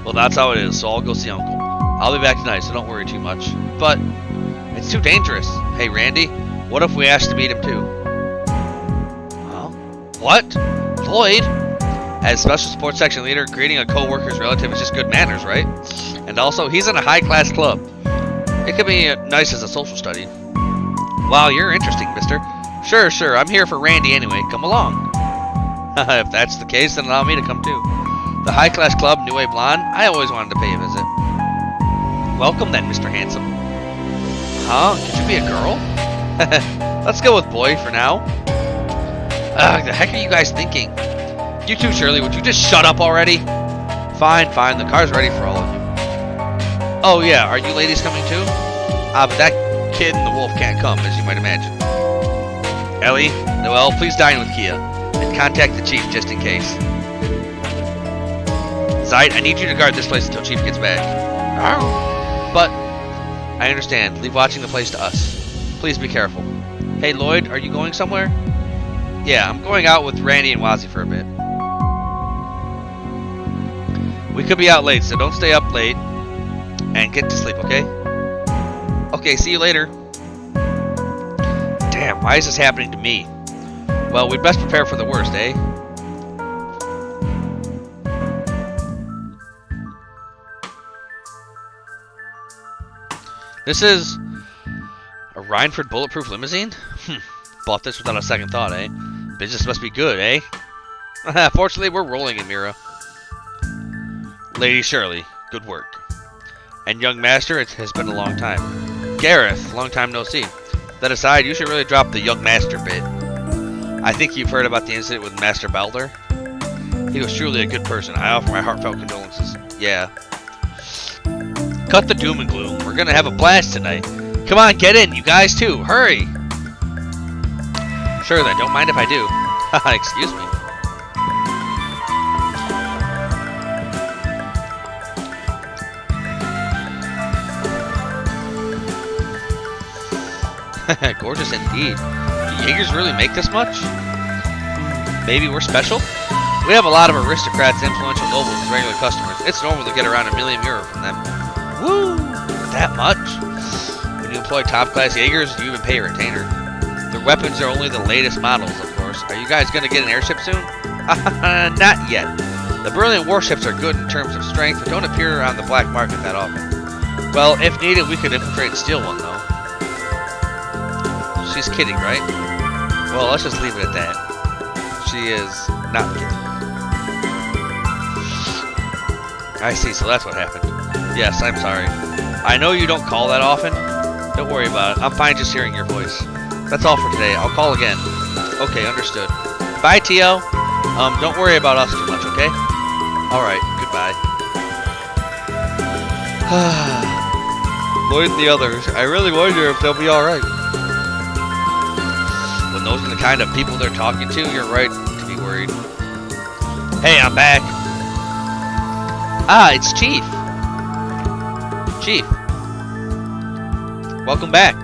A: Well, that's how it is, so I'll go see Uncle. I'll be back tonight, so don't worry too much. But it's too dangerous. Hey, Randy, what if we ask to meet him too? Huh? What? Lloyd? As Special Support Section leader, greeting a co-worker's relative is just good manners, right? And also, he's in a high-class club. It could be nice as a social study. Wow, you're interesting, mister. Sure, I'm here for Randy anyway. Come along. If that's the case, then allow me to come too. The high-class club, New Way Blonde, I always wanted to pay a visit. Welcome then, Mr. Handsome. Huh? Could you be a girl? Let's go with boy for now. The heck are you guys thinking? You too, Shirley, would you just shut up already? Fine, the car's ready for all of you. Oh yeah, are you ladies coming too? But that kid and the wolf can't come, as you might imagine. Ellie, Noelle, please dine with Kia, and contact the chief just in case. Zeit, I need you to guard this place until Chief gets back. But, I understand. Leave watching the place to us. Please be careful. Hey, Lloyd, are you going somewhere? Yeah, I'm going out with Randy and Wazzy for a bit. We could be out late, so don't stay up late. And get to sleep, okay? Okay, see you later. Damn, why is this happening to me? Well, we'd best prepare for the worst, eh? This is a Rhineford bulletproof limousine? Bought this without a second thought, eh? Business must be good, eh? Fortunately, we're rolling in Mira. Lady Shirley, good work. And young master, it has been a long time. Gareth, long time no see. That aside, you should really drop the young master bit. I think you've heard about the incident with Master Balder. He was truly a good person. I offer my heartfelt condolences. Yeah. Cut the doom and gloom. We're gonna have a blast tonight. Come on, get in, you guys too. Hurry! Sure then, don't mind if I do. Haha, excuse me. Gorgeous indeed. Do Jaegers really make this much? Maybe we're special? We have a lot of aristocrats, influential nobles, and regular customers. It's normal to get around 1 million euro from them. Woo! That much? When you employ top-class Jaegers, you even pay a retainer. Their weapons are only the latest models, of course. Are you guys going to get an airship soon? Not yet. The brilliant warships are good in terms of strength, but don't appear on the black market that often. Well, if needed, we could infiltrate and steal one, though. She's kidding, right? Well, let's just leave it at that. She is not kidding. I see, so that's what happened. Yes, I'm sorry. I know you don't call that often. Don't worry about it. I'm fine just hearing your voice. That's all for today. I'll call again. Okay, understood. Bye, Tio. Don't worry about us too much, okay? Alright, goodbye. Lloyd and the others. I really wonder if they'll be alright. When those are the kind of people they're talking to, you're right to be worried. Hey, I'm back. Ah, it's Chief. Chief. Welcome back.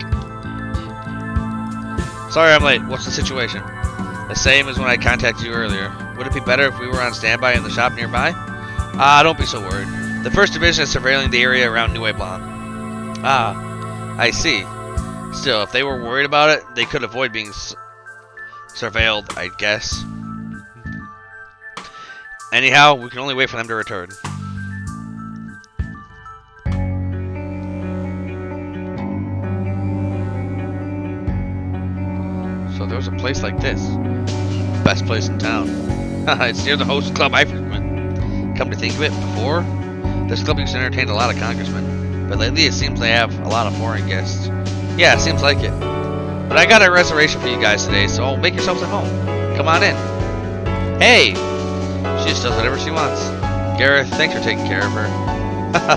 A: Sorry I'm late. What's the situation? The same as when I contacted you earlier. Would it be better if we were on standby in the shop nearby? Ah, don't be so worried. The 1st Division is surveilling the area around New Blanc. Ah, I see. Still, if they were worried about it, they could avoid being surveilled, I guess. Anyhow, we can only wait for them to return. So there's a place like this. Best place in town. It's near the host club I frequent. Come to think of it, before, this club used to entertain a lot of congressmen. But lately it seems they have a lot of foreign guests. Yeah, it seems like it. But I got a reservation for you guys today, so make yourselves at home. Come on in. Hey! She just does whatever she wants. Gareth, thanks for taking care of her.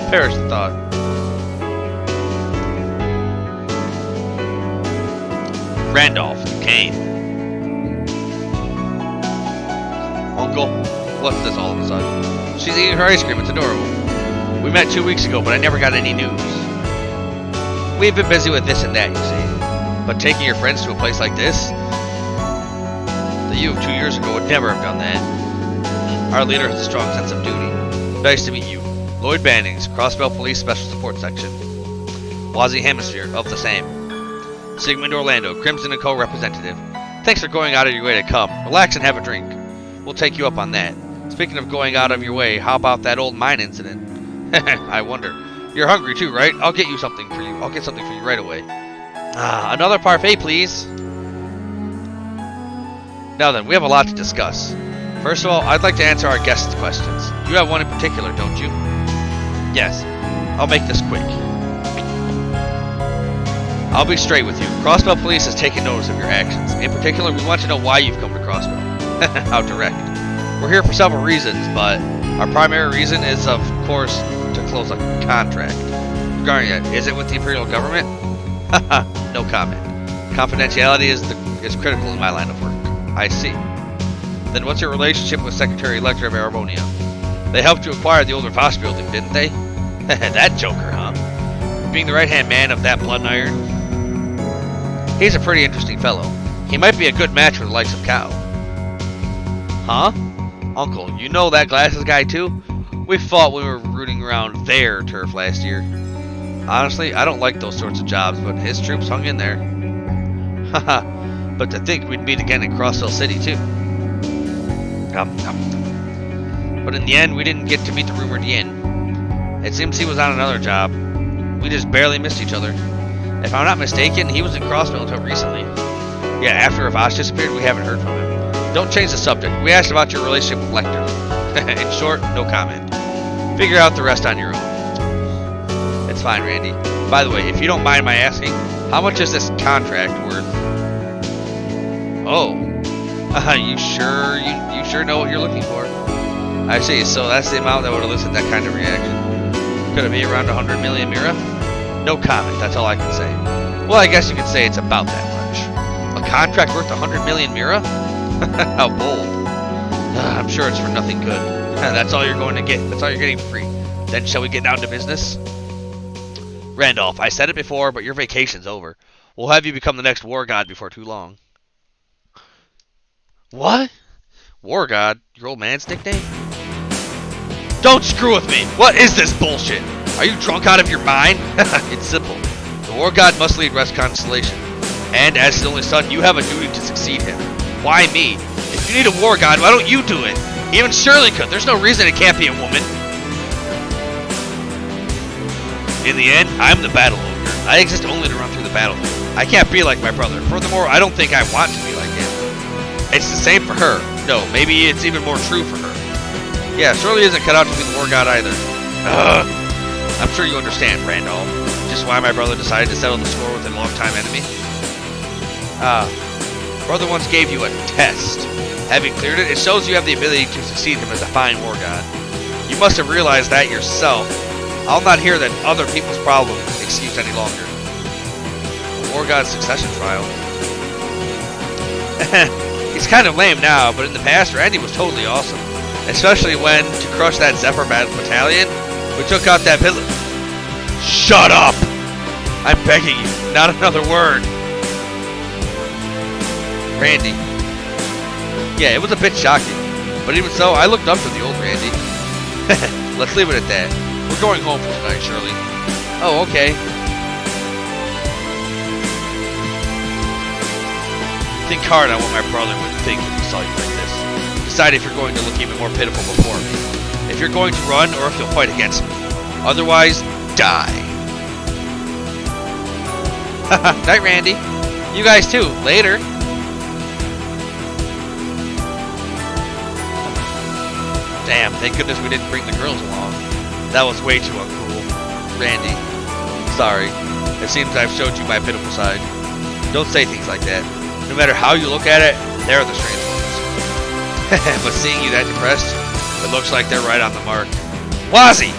A: Perish the thought. Randolph, Kane. Uncle, what's this all of a sudden? She's eating her ice cream, it's adorable. We met 2 weeks ago, but I never got any news. We've been busy with this and that, you see. But taking your friends to a place like this? The you of 2 years ago would never have done that. Our leader has a strong sense of duty. Nice to meet you. Lloyd Bannings, Crossbell Police Special Support Section. Wazzy Hemisphere, of the same. Sigmund Orlando, Crimson & Co. representative. Thanks for going out of your way to come. Relax and have a drink. We'll take you up on that. Speaking of going out of your way, how about that old mine incident? I wonder. You're hungry too, right? I'll get something for you right away. Ah, another parfait, please. Now then, we have a lot to discuss. First of all, I'd like to answer our guests' questions. You have one in particular, don't you? Yes. I'll make this quick. I'll be straight with you. Crossbell Police has taken notice of your actions. In particular, we want to know why you've come to Crossbell. How direct. We're here for several reasons, but our primary reason is, of course, to close a contract. Regarding it, is it with the Imperial Government? Haha, no comment. Confidentiality is critical in my line of work. I see. Then what's your relationship with Secretary-Elector of Arabonia? They helped you acquire the older Voss building, didn't they? That joker, huh? Being the right-hand man of that blood iron? He's a pretty interesting fellow. He might be a good match for the likes of Cow. Huh? Uncle, you know that glasses guy too? We fought when we were rooting around their turf last year. Honestly, I don't like those sorts of jobs, but his troops hung in there. Haha. But to think we'd meet again in Crossville City, too. But in the end, we didn't get to meet the rumored Yin. It seems he was on another job. We just barely missed each other. If I'm not mistaken, he was in Crossville until recently. Yeah, after Avash disappeared, we haven't heard from him. Don't change the subject. We asked about your relationship with Lecter. In short, no comment. Figure out the rest on your own. It's fine, Randy. By the way, if you don't mind my asking, how much is this contract worth? Oh. You sure know what you're looking for? I see, so that's the amount that would elicit that kind of reaction. Could it be around 100 million Mira? No comment, that's all I can say. Well, I guess you could say it's about that much. A contract worth 100 million Mira? How bold. I'm sure it's for nothing good. That's all you're going to get. That's all you're getting for free. Then shall we get down to business? Randolph, I said it before, but your vacation's over. We'll have you become the next war god before too long. What? War god? Your old man's nickname? Don't screw with me! What is this bullshit? Are you drunk out of your mind? It's simple. The war god must lead Rest Constellation. And as his only son, you have a duty to succeed him. Why me? If you need a war god, why don't you do it? Even Shirley could. There's no reason it can't be a woman. In the end, I'm the battle ogre. I exist only to run through the battle. I can't be like my brother. Furthermore, I don't think I want to be like him. It's the same for her. No, maybe it's even more true for her. Yeah, Shirley isn't cut out to be the war god either. I'm sure you understand, Randolph. Just why my brother decided to settle the score with a longtime enemy. Brother once gave you a test. Having cleared it, it shows you have the ability to succeed him as a fine war god. You must have realized that yourself. I'll not hear that other people's problem excuse any longer. A war god succession trial. He's kind of lame now, but in the past, Randy was totally awesome. Especially when, to crush that Zephyr battalion, we took out that pillar. Shut up! I'm begging you, not another word. Randy. Yeah, it was a bit shocking. But even so, I looked up to the old Randy. Let's leave it at that. We're going home for tonight, Shirley. Oh, okay. Think hard on what my brother would think if he saw you like this. Decide if you're going to look even more pitiful before me. If you're going to run, or if you'll fight against me. Otherwise, die. Night, Randy. You guys too. Later. Damn, thank goodness we didn't bring the girls along. That was way too uncool. Randy. Sorry. It seems I've showed you my pitiful side. Don't say things like that. No matter how you look at it, they're the strange ones. But seeing you that depressed, it looks like they're right on the mark. Wazzy!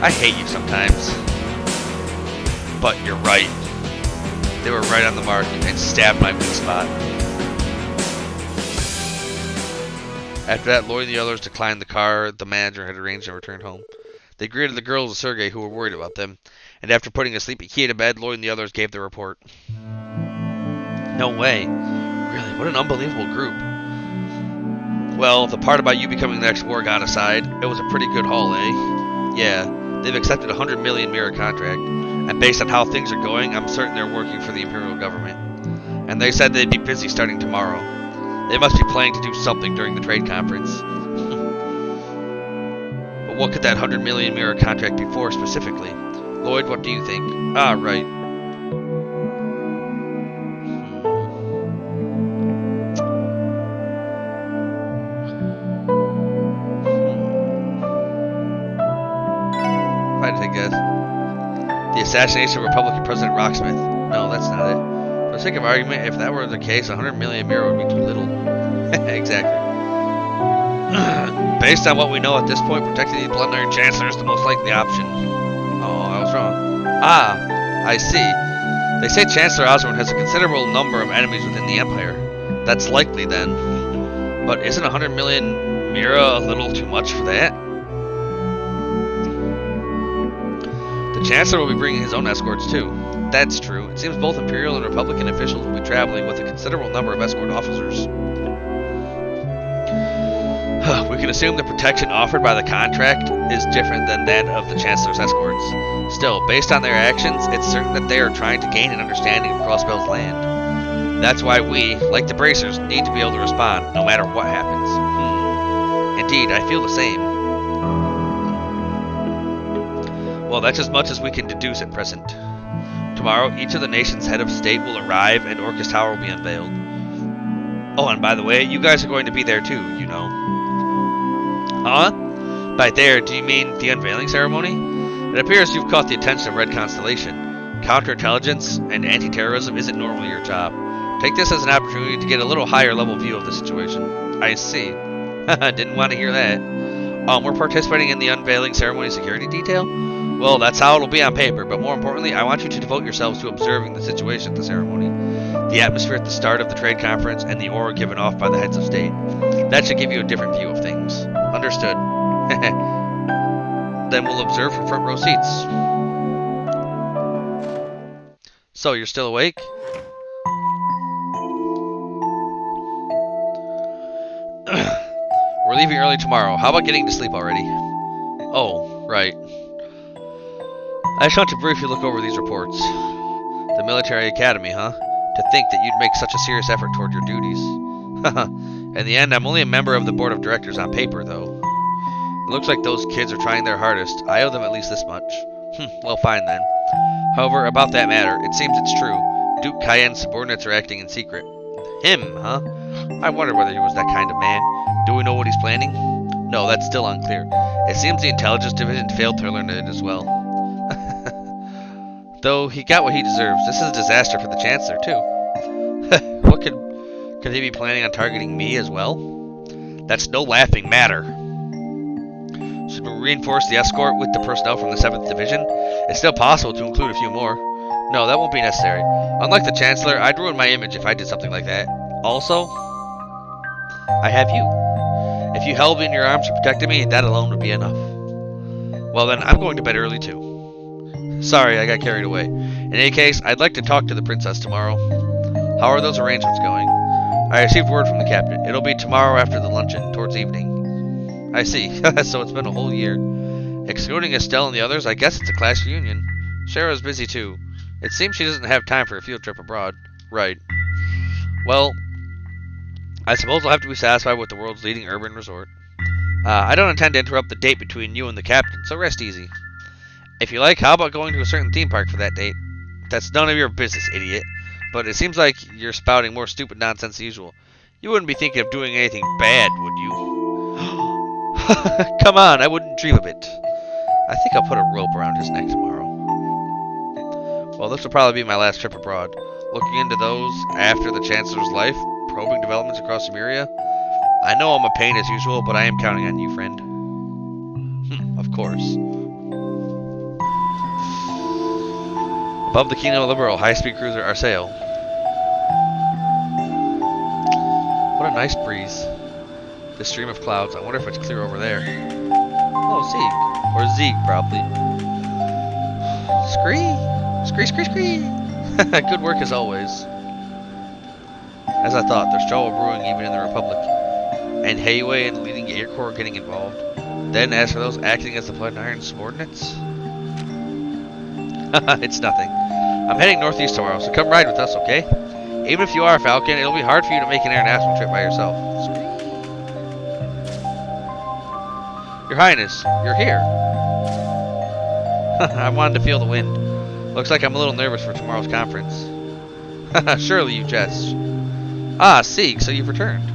A: I hate you sometimes. But you're right. They were right on the mark and stabbed my weak spot. After that, Lloyd and the others declined the car the manager had arranged and returned home. They greeted the girls and Sergei, who were worried about them, and after putting a sleepy key to bed, Lloyd and the others gave their report. No way. Really, what an unbelievable group. Well, the part about you becoming the next war god aside, it was a pretty good haul, eh? Yeah, they've accepted a 100 million Mira contract, and based on how things are going, I'm certain they're working for the Imperial government. And they said they'd be busy starting tomorrow. They must be planning to do something during the trade conference. But what could that 100 million Mira contract be for specifically? Lloyd, what do you think? Ah, right. If I had to guess. The assassination of Republican President Rocksmith. No, that's not it. For the sake of argument, if that were the case, 100 million Mira would be too little. Exactly. Based on what we know at this point, protecting the Blood-Iron Chancellor is the most likely option. Oh, I was wrong. Ah, I see. They say Chancellor Osborne has a considerable number of enemies within the Empire. That's likely, then. But isn't 100 million Mira a little too much for that? The Chancellor will be bringing his own escorts, too. That's true. It seems both Imperial and Republican officials will be traveling with a considerable number of escort officers. We can assume the protection offered by the contract is different than that of the Chancellor's escorts. Still, based on their actions, it's certain that they are trying to gain an understanding of Crossbell's land. That's why we, like the bracers, need to be able to respond, no matter what happens. Indeed, I feel the same. Well, that's as much as we can deduce at present. Tomorrow, each of the nation's head of state will arrive, and Orcus Tower will be unveiled. Oh, and by the way, you guys are going to be there too, you know. Huh? By there, do you mean the unveiling ceremony? It appears you've caught the attention of Red Constellation. Counterintelligence and anti-terrorism isn't normally your job. Take this as an opportunity to get a little higher level view of the situation. I see. Didn't want to hear that. We're participating in the unveiling ceremony security detail? Well, that's how it'll be on paper, but more importantly, I want you to devote yourselves to observing the situation at the ceremony, the atmosphere at the start of the trade conference, and the aura given off by the heads of state. That should give you a different view of things. Understood. Then we'll observe from front row seats. So, you're still awake? We're leaving early tomorrow. How about getting to sleep already? Oh, right. I just want to briefly look over these reports. The military academy, huh? To think that you'd make such a serious effort toward your duties. In the end, I'm only a member of the board of directors on paper, though. It looks like those kids are trying their hardest. I owe them at least this much. Well, fine then. However, about that matter, it seems it's true. Duke Cayenne's subordinates are acting in secret. Him, huh? I wonder whether he was that kind of man. Do we know what he's planning? No, that's still unclear. It seems the intelligence division failed to learn it as well. Though he got what he deserves. This is a disaster for the Chancellor, too. What could he be planning on targeting me as well? That's no laughing matter. Should we reinforce the escort with the personnel from the 7th Division? It's still possible to include a few more. No, that won't be necessary. Unlike the Chancellor, I'd ruin my image if I did something like that. Also, I have you. If you held me in your arms and protected me, that alone would be enough. Well then, I'm going to bed early too. Sorry, I got carried away. In any case, I'd like to talk to the princess tomorrow. How are those arrangements going? I received word from the captain. It'll be tomorrow after the luncheon, towards evening. I see. So it's been a whole year. Excluding Estelle and the others, I guess it's a class reunion. Shara's busy too. It seems she doesn't have time for a field trip abroad. Right. Well, I suppose I'll have to be satisfied with the world's leading urban resort. I don't intend to interrupt the date between you and the captain, so rest easy. If you like, how about going to a certain theme park for that date? That's none of your business, idiot. But it seems like you're spouting more stupid nonsense than usual. You wouldn't be thinking of doing anything bad, would you? Come on, I wouldn't dream of it. I think I'll put a rope around his neck tomorrow. Well, this will probably be my last trip abroad. Looking into those after the Chancellor's life, probing developments across Sumeria. I know I'm a pain as usual, but I am counting on you, friend. Of course. Above the Kingdom of Liberal, high-speed cruiser Arceo. What a nice breeze. This stream of clouds. I wonder if it's clear over there. Oh, Zeeg. Or Zeeg, probably. Scree! Scree, scree, scree! Good work as always. As I thought, there's trouble brewing even in the Republic. And Hayway and the leading Air Corps getting involved. Then, as for those acting as the Blood and Iron subordinates... It's nothing. I'm heading northeast tomorrow, so come ride with us, okay? Even if you are a Falcon, it'll be hard for you to make an international trip by yourself. Your Highness, you're here. I wanted to feel the wind. Looks like I'm a little nervous for tomorrow's conference. Surely you jest. Ah, Sieg, so you've returned.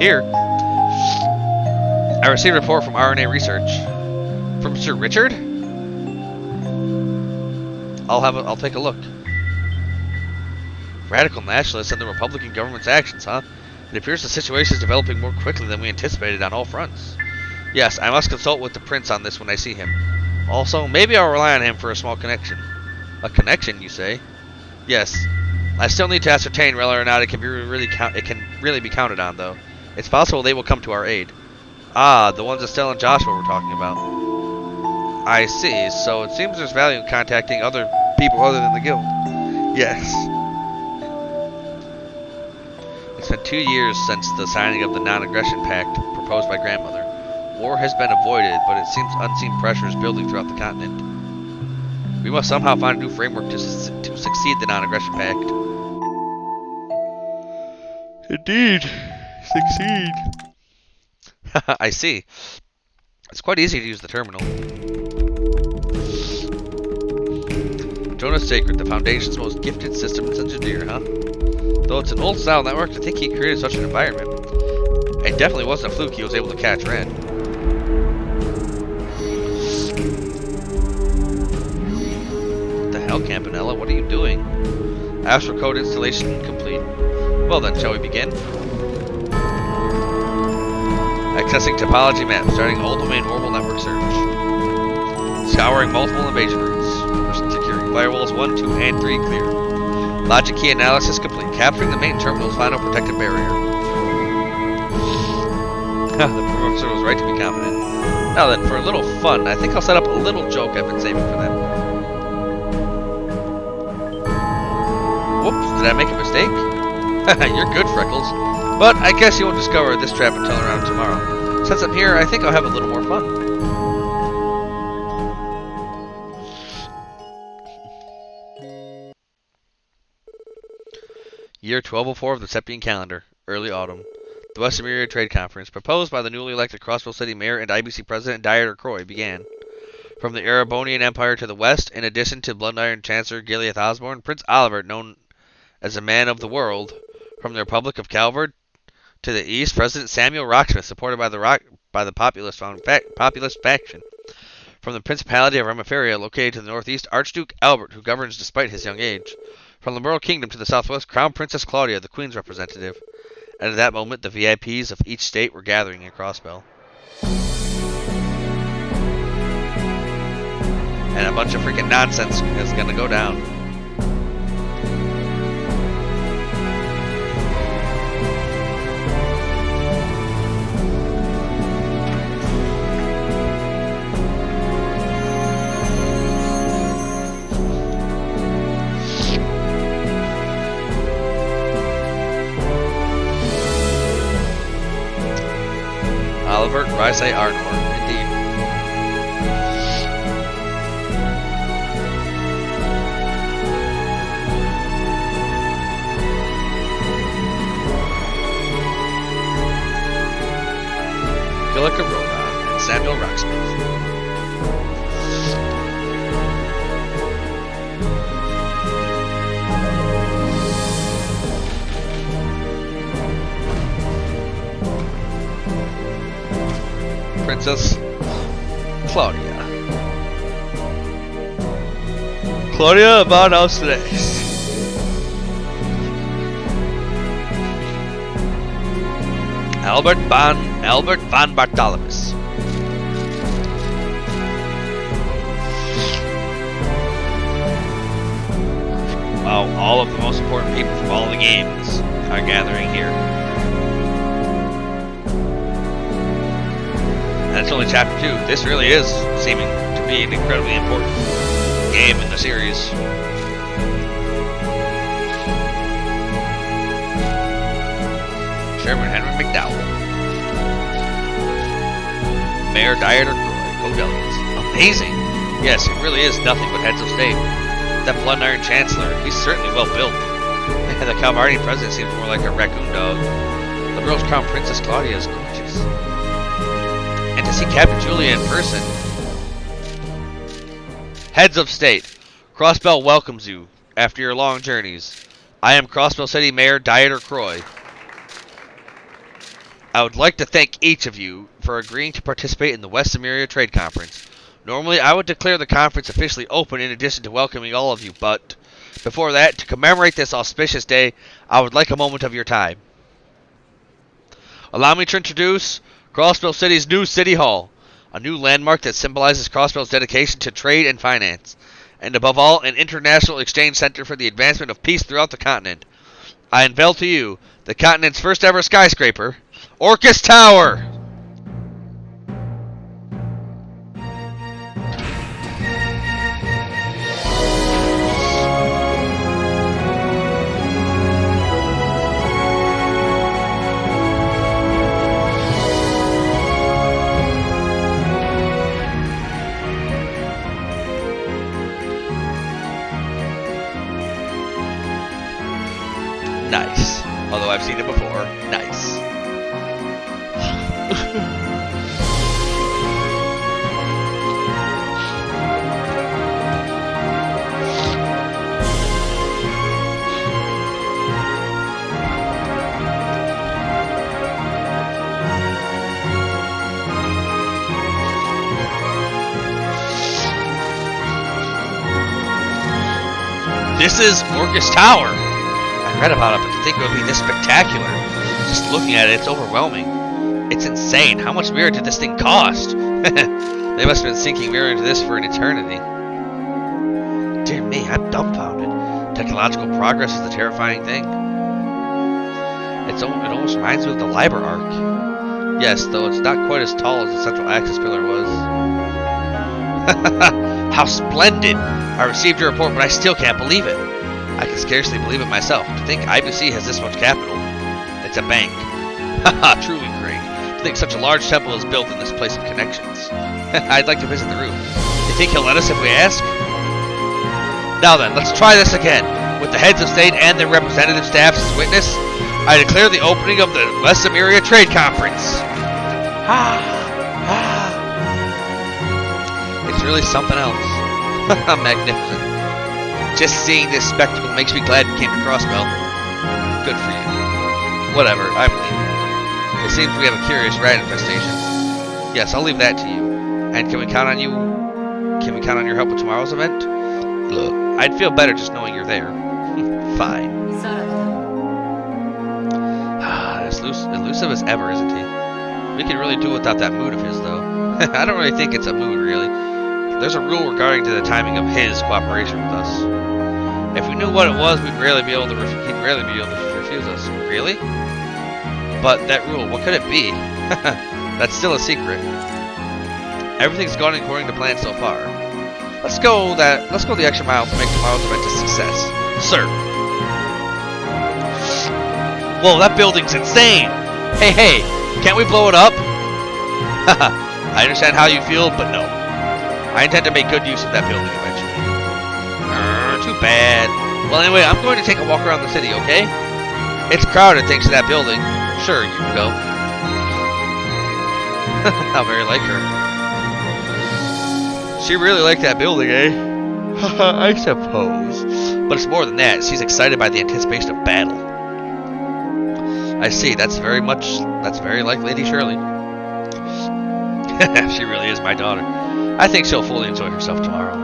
A: Here. I received a report from RNA Research. From Sir Richard? I'll take a look. Radical nationalists and the Republican government's actions, huh? It appears the situation is developing more quickly than we anticipated on all fronts. Yes, I must consult with the prince on this when I see him. Also, maybe I'll rely on him for a small connection. A connection, you say? Yes. I still need to ascertain whether or not it can really be counted on, though. It's possible they will come to our aid. Ah, the ones Estelle and Joshua were talking about. I see. So it seems there's value in contacting other people other than the guild. Yes. It's been 2 years since the signing of the non-aggression pact proposed by grandmother. War has been avoided, but it seems unseen pressure is building throughout the continent. We must somehow find a new framework to succeed the non-aggression pact. Indeed. Succeed. I see. It's quite easy to use the terminal. Jonah's Sacred, the Foundation's most gifted systems engineer, huh? Though it's an old-style network, to think he created such an environment. It definitely wasn't a fluke he was able to catch Red. What the hell, Campanella? What are you doing? Astral code installation complete. Well then, shall we begin? Accessing topology map, starting all domain orbital network search. Scouring multiple invasion routes. Securing firewalls 1, 2, and 3 clear. Logic key analysis complete. Capturing the main terminal's final protective barrier. The professor was right to be confident. Now then, for a little fun, I think I'll set up a little joke I've been saving for them. Whoops, did I make a mistake? You're good, Freckles. But I guess you won't discover this trap until around tomorrow. Since I'm here, I think I'll have a little more fun. Year 1204 of the Septian calendar. Early autumn. The Western Area Trade Conference, proposed by the newly elected Crossville City Mayor and IBC President Dieter Croy, began. From the Erebonian Empire to the west, in addition to Blood Iron Chancellor Gileath Osborne, Prince Oliver, known as a man of the world. From the Republic of Calvard to the east, President Samuel Rocksmith, supported by the populist faction. From the Principality of Remiferia, located to the northeast, Archduke Albert, who governs despite his young age. From the Merle Kingdom to the southwest, Crown Princess Claudia, the Queen's representative. And at that moment, the VIPs of each state were gathering in Crossbell. And a bunch of freaking nonsense is gonna go down. Oliver Rice Arnor, indeed. Gillica Rodon and Samuel Rocksmith. Princess Claudia. Claudia von Austerlitz. Albert von Bartholomew. Wow, all of the most important people from all the games are gathering here. That's only chapter 2. This really is seeming to be an incredibly important game in the series. Chairman Henry McDowell. Mayor Dieter Croy, Codelians. Amazing! Yes, it really is nothing but heads of state. That Blood Iron Chancellor, he's certainly well built. And the Calvardian President seems more like a raccoon dog. The girl's Crown Princess Claudia is gorgeous. And to see Captain Julia in person. Heads of State, Crossbell welcomes you after your long journeys. I am Crossbell City Mayor Dieter Croy. I would like to thank each of you for agreeing to participate in the West Samaria Trade Conference. Normally, I would declare the conference officially open in addition to welcoming all of you, but before that, to commemorate this auspicious day, I would like a moment of your time. Allow me to introduce Crossbell City's new City Hall, a new landmark that symbolizes Crossbell's dedication to trade and finance, and above all, an international exchange center for the advancement of peace throughout the continent. I unveil to you the continent's first ever skyscraper, Orcus Tower! Nice. Although I've seen it before. door. Nice. This is Orcus Tower. I read about it, but to think it would be this spectacular. Just looking at it, it's overwhelming. It's insane. How much mirror did this thing cost? They must have been sinking mirror into this for an eternity. Dear me, I'm dumbfounded. Technological progress is a terrifying thing. It almost reminds me of the Liber Arc. Yes, though it's not quite as tall as the central access pillar was. How splendid! I received your report, but I still can't believe it. I can scarcely believe it myself. To think IBC has this much capital. It's a bank. Haha, truly great. To think such a large temple is built in this place of connections. I'd like to visit the roof. You think he'll let us if we ask? Now then, let's try this again. With the heads of state and their representative staffs as witness, I declare the opening of the West Samaria Trade Conference. It's really something else. Magnificent. Just seeing this spectacle makes me glad we came across, Belle. Good for you. Whatever, I'm leaving. It seems we have a curious rat infestation. Yes, I'll leave that to you. And can we count on you? Can we count on your help with tomorrow's event? Look, I'd feel better just knowing you're there. Fine. As elusive as ever, isn't he? We could really do without that mood of his, though. I don't really think it's a mood, really. There's a rule regarding to the timing of his cooperation with us. If we knew what it was, he'd rarely be able to refuse us. Really? But that rule, what could it be? That's still a secret. Everything's gone according to plan so far. Let's go the extra mile to make tomorrow's event a success. Sir. Whoa, that building's insane! Hey, can't we blow it up? I understand how you feel, but no. I intend to make good use of that building eventually. Too bad. Well, anyway, I'm going to take a walk around the city, okay? It's crowded thanks to that building. Sure, you can go. How very like her. She really liked that building, eh? I suppose. But it's more than that. She's excited by the anticipation of battle. I see. That's very like Lady Shirley. She really is my daughter. I think she'll fully enjoy herself tomorrow.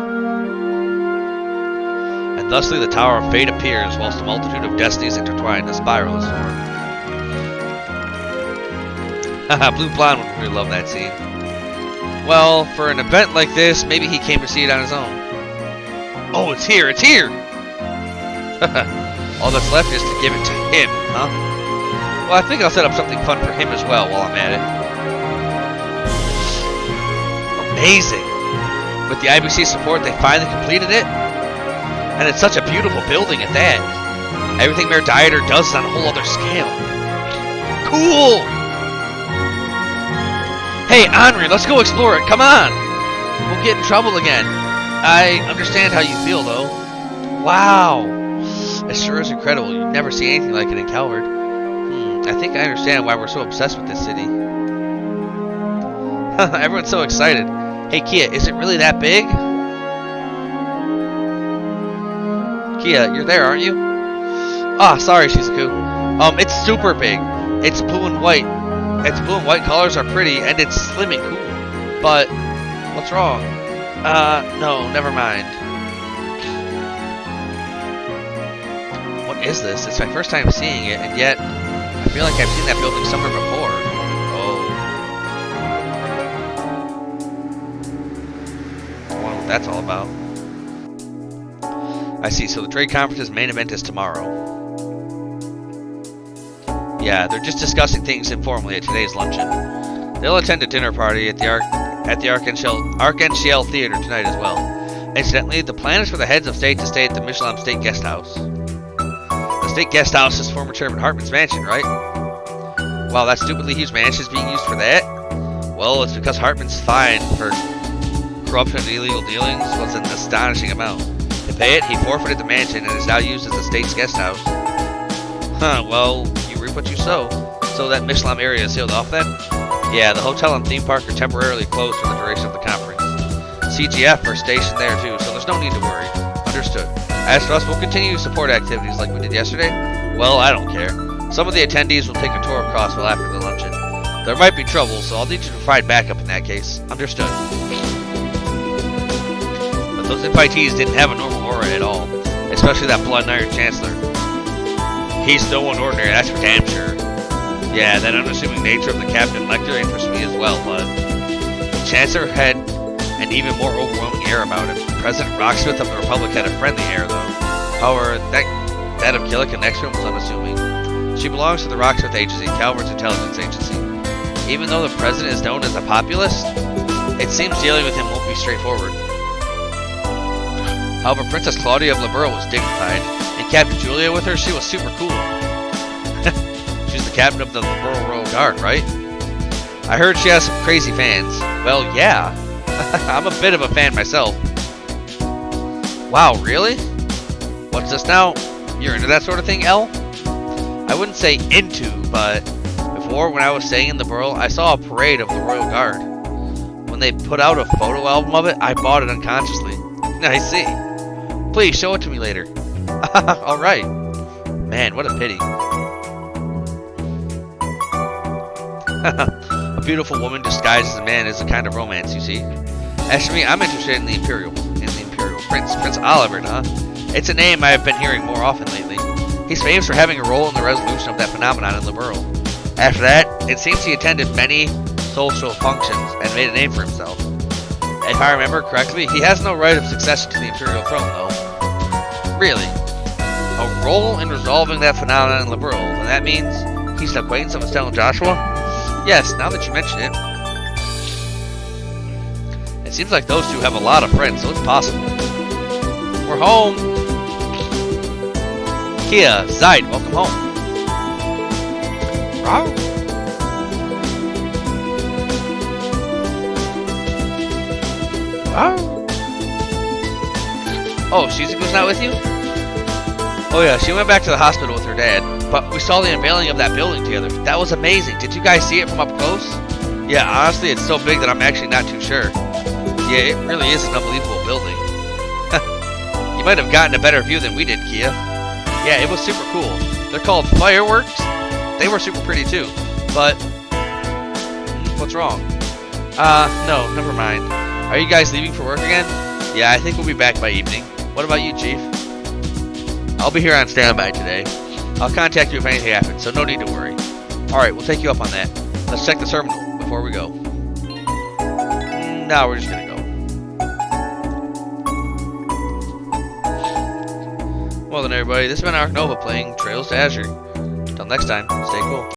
A: And thusly the Tower of Fate appears, whilst a multitude of destinies intertwine in a spiral is formed. Haha, Blue Blonde would really love that scene. Well, for an event like this, maybe he came to see it on his own. Oh, it's here! All that's left is to give it to him, huh? Well, I think I'll set up something fun for him as well while I'm at it. Amazing! With the IBC support, they finally completed it. And it's such a beautiful building at that. Everything Mayor Dieter does is on a whole other scale. Cool! Hey, Henri, let's go explore it. Come on! We'll get in trouble again. I understand how you feel, though. Wow! It sure is incredible. You'd never see anything like it in Calvert. I think I understand why we're so obsessed with this city. Everyone's so excited. Hey, Kia, is it really that big? Kia, you're there, aren't you? Ah, sorry, Shizuku. It's super big. It's blue and white. Its blue and white colors are pretty, and it's slim and cool. But, what's wrong? No, never mind. What is this? It's my first time seeing it, and yet, I feel like I've seen that building somewhere before. I wonder what that's all about. I see, so the trade conference's main event is tomorrow. Yeah, they're just discussing things informally at today's luncheon. They'll attend a dinner party at the Archangel Theater tonight as well. Incidentally, the plan is for the heads of state to stay at the Michelin State Guest House. The State Guest House is former Chairman Hartman's mansion, right? Wow, that stupidly huge mansion is being used for that? Well, it's because Hartman's fine for corruption and illegal dealings was an astonishing amount. To pay it, he forfeited the mansion and is now used as the state's guest house. Huh, well, you reap what you sow. So that Mishlam area is sealed off then? Yeah, the hotel and theme park are temporarily closed for the duration of the conference. CGF are stationed there too, so there's no need to worry. Understood. As for us, we'll continue support activities like we did yesterday. Well, I don't care. Some of the attendees will take a tour of Crossville after the luncheon. There might be trouble, so I'll need you to provide backup in that case. Understood. But those invitees didn't have a normal aura at all, especially that Blood and Iron Chancellor. He's no one ordinary, that's for damn sure. Yeah, that unassuming nature of the Captain Lecter interests me as well, but the Chancellor had an even more overwhelming air about him. President Rocksmith of the Republic had a friendly air, though. However, that of Killick and Ekstrom was unassuming. She belongs to the Rocksmith Agency, Calvert's intelligence agency. Even though the President is known as a populist, it seems dealing with him won't be straightforward. However, Princess Claudia of Liberl was dignified, and Captain Julia with her, she was super cool. She's the captain of the Liberl Royal Guard, right? I heard she has some crazy fans. Well, yeah. I'm a bit of a fan myself. Wow, really? What's this now? You're into that sort of thing, Elle? I wouldn't say into, but before, when I was staying in the Liberl, I saw a parade of the Royal Guard. When they put out a photo album of it, I bought it unconsciously. I see. Please, show it to me later. Alright. Man, what a pity. A beautiful woman disguised as a man is a kind of romance, you see. As for me, I'm interested in the Imperial Prince. Prince Oliver, huh? It's a name I have been hearing more often lately. He's famous for having a role in the resolution of that phenomenon in the world. After that, it seems he attended many social functions and made a name for himself. If I remember correctly, he has no right of succession to the Imperial throne, though. Really? A role in resolving that phenomenon in the world, and that means he's an acquaintance of Estelle and Joshua? Yes, now that you mention it. It seems like those two have a lot of friends, so it's possible. We're home! Kia, Zaid, welcome home. Rawr. Rawr. Oh, Shizuku's not with you? Oh yeah, she went back to the hospital with her dad, but we saw the unveiling of that building together. That was amazing. Did you guys see it from up close? Yeah, honestly, it's so big that I'm actually not too sure. Yeah, it really is an unbelievable building. You might have gotten a better view than we did, Kia. Yeah, it was super cool. They're called fireworks. They were super pretty too. But what's wrong? No, never mind. Are you guys leaving for work again? Yeah, I think we'll be back by evening. What about you, Chief? I'll be here on standby today. I'll contact you if anything happens, so no need to worry. Alright, we'll take you up on that. Let's check the terminal before we go. No, we're just gonna go. Well then everybody, this has been Ark Nova playing Trails to Azure. Until next time, stay cool.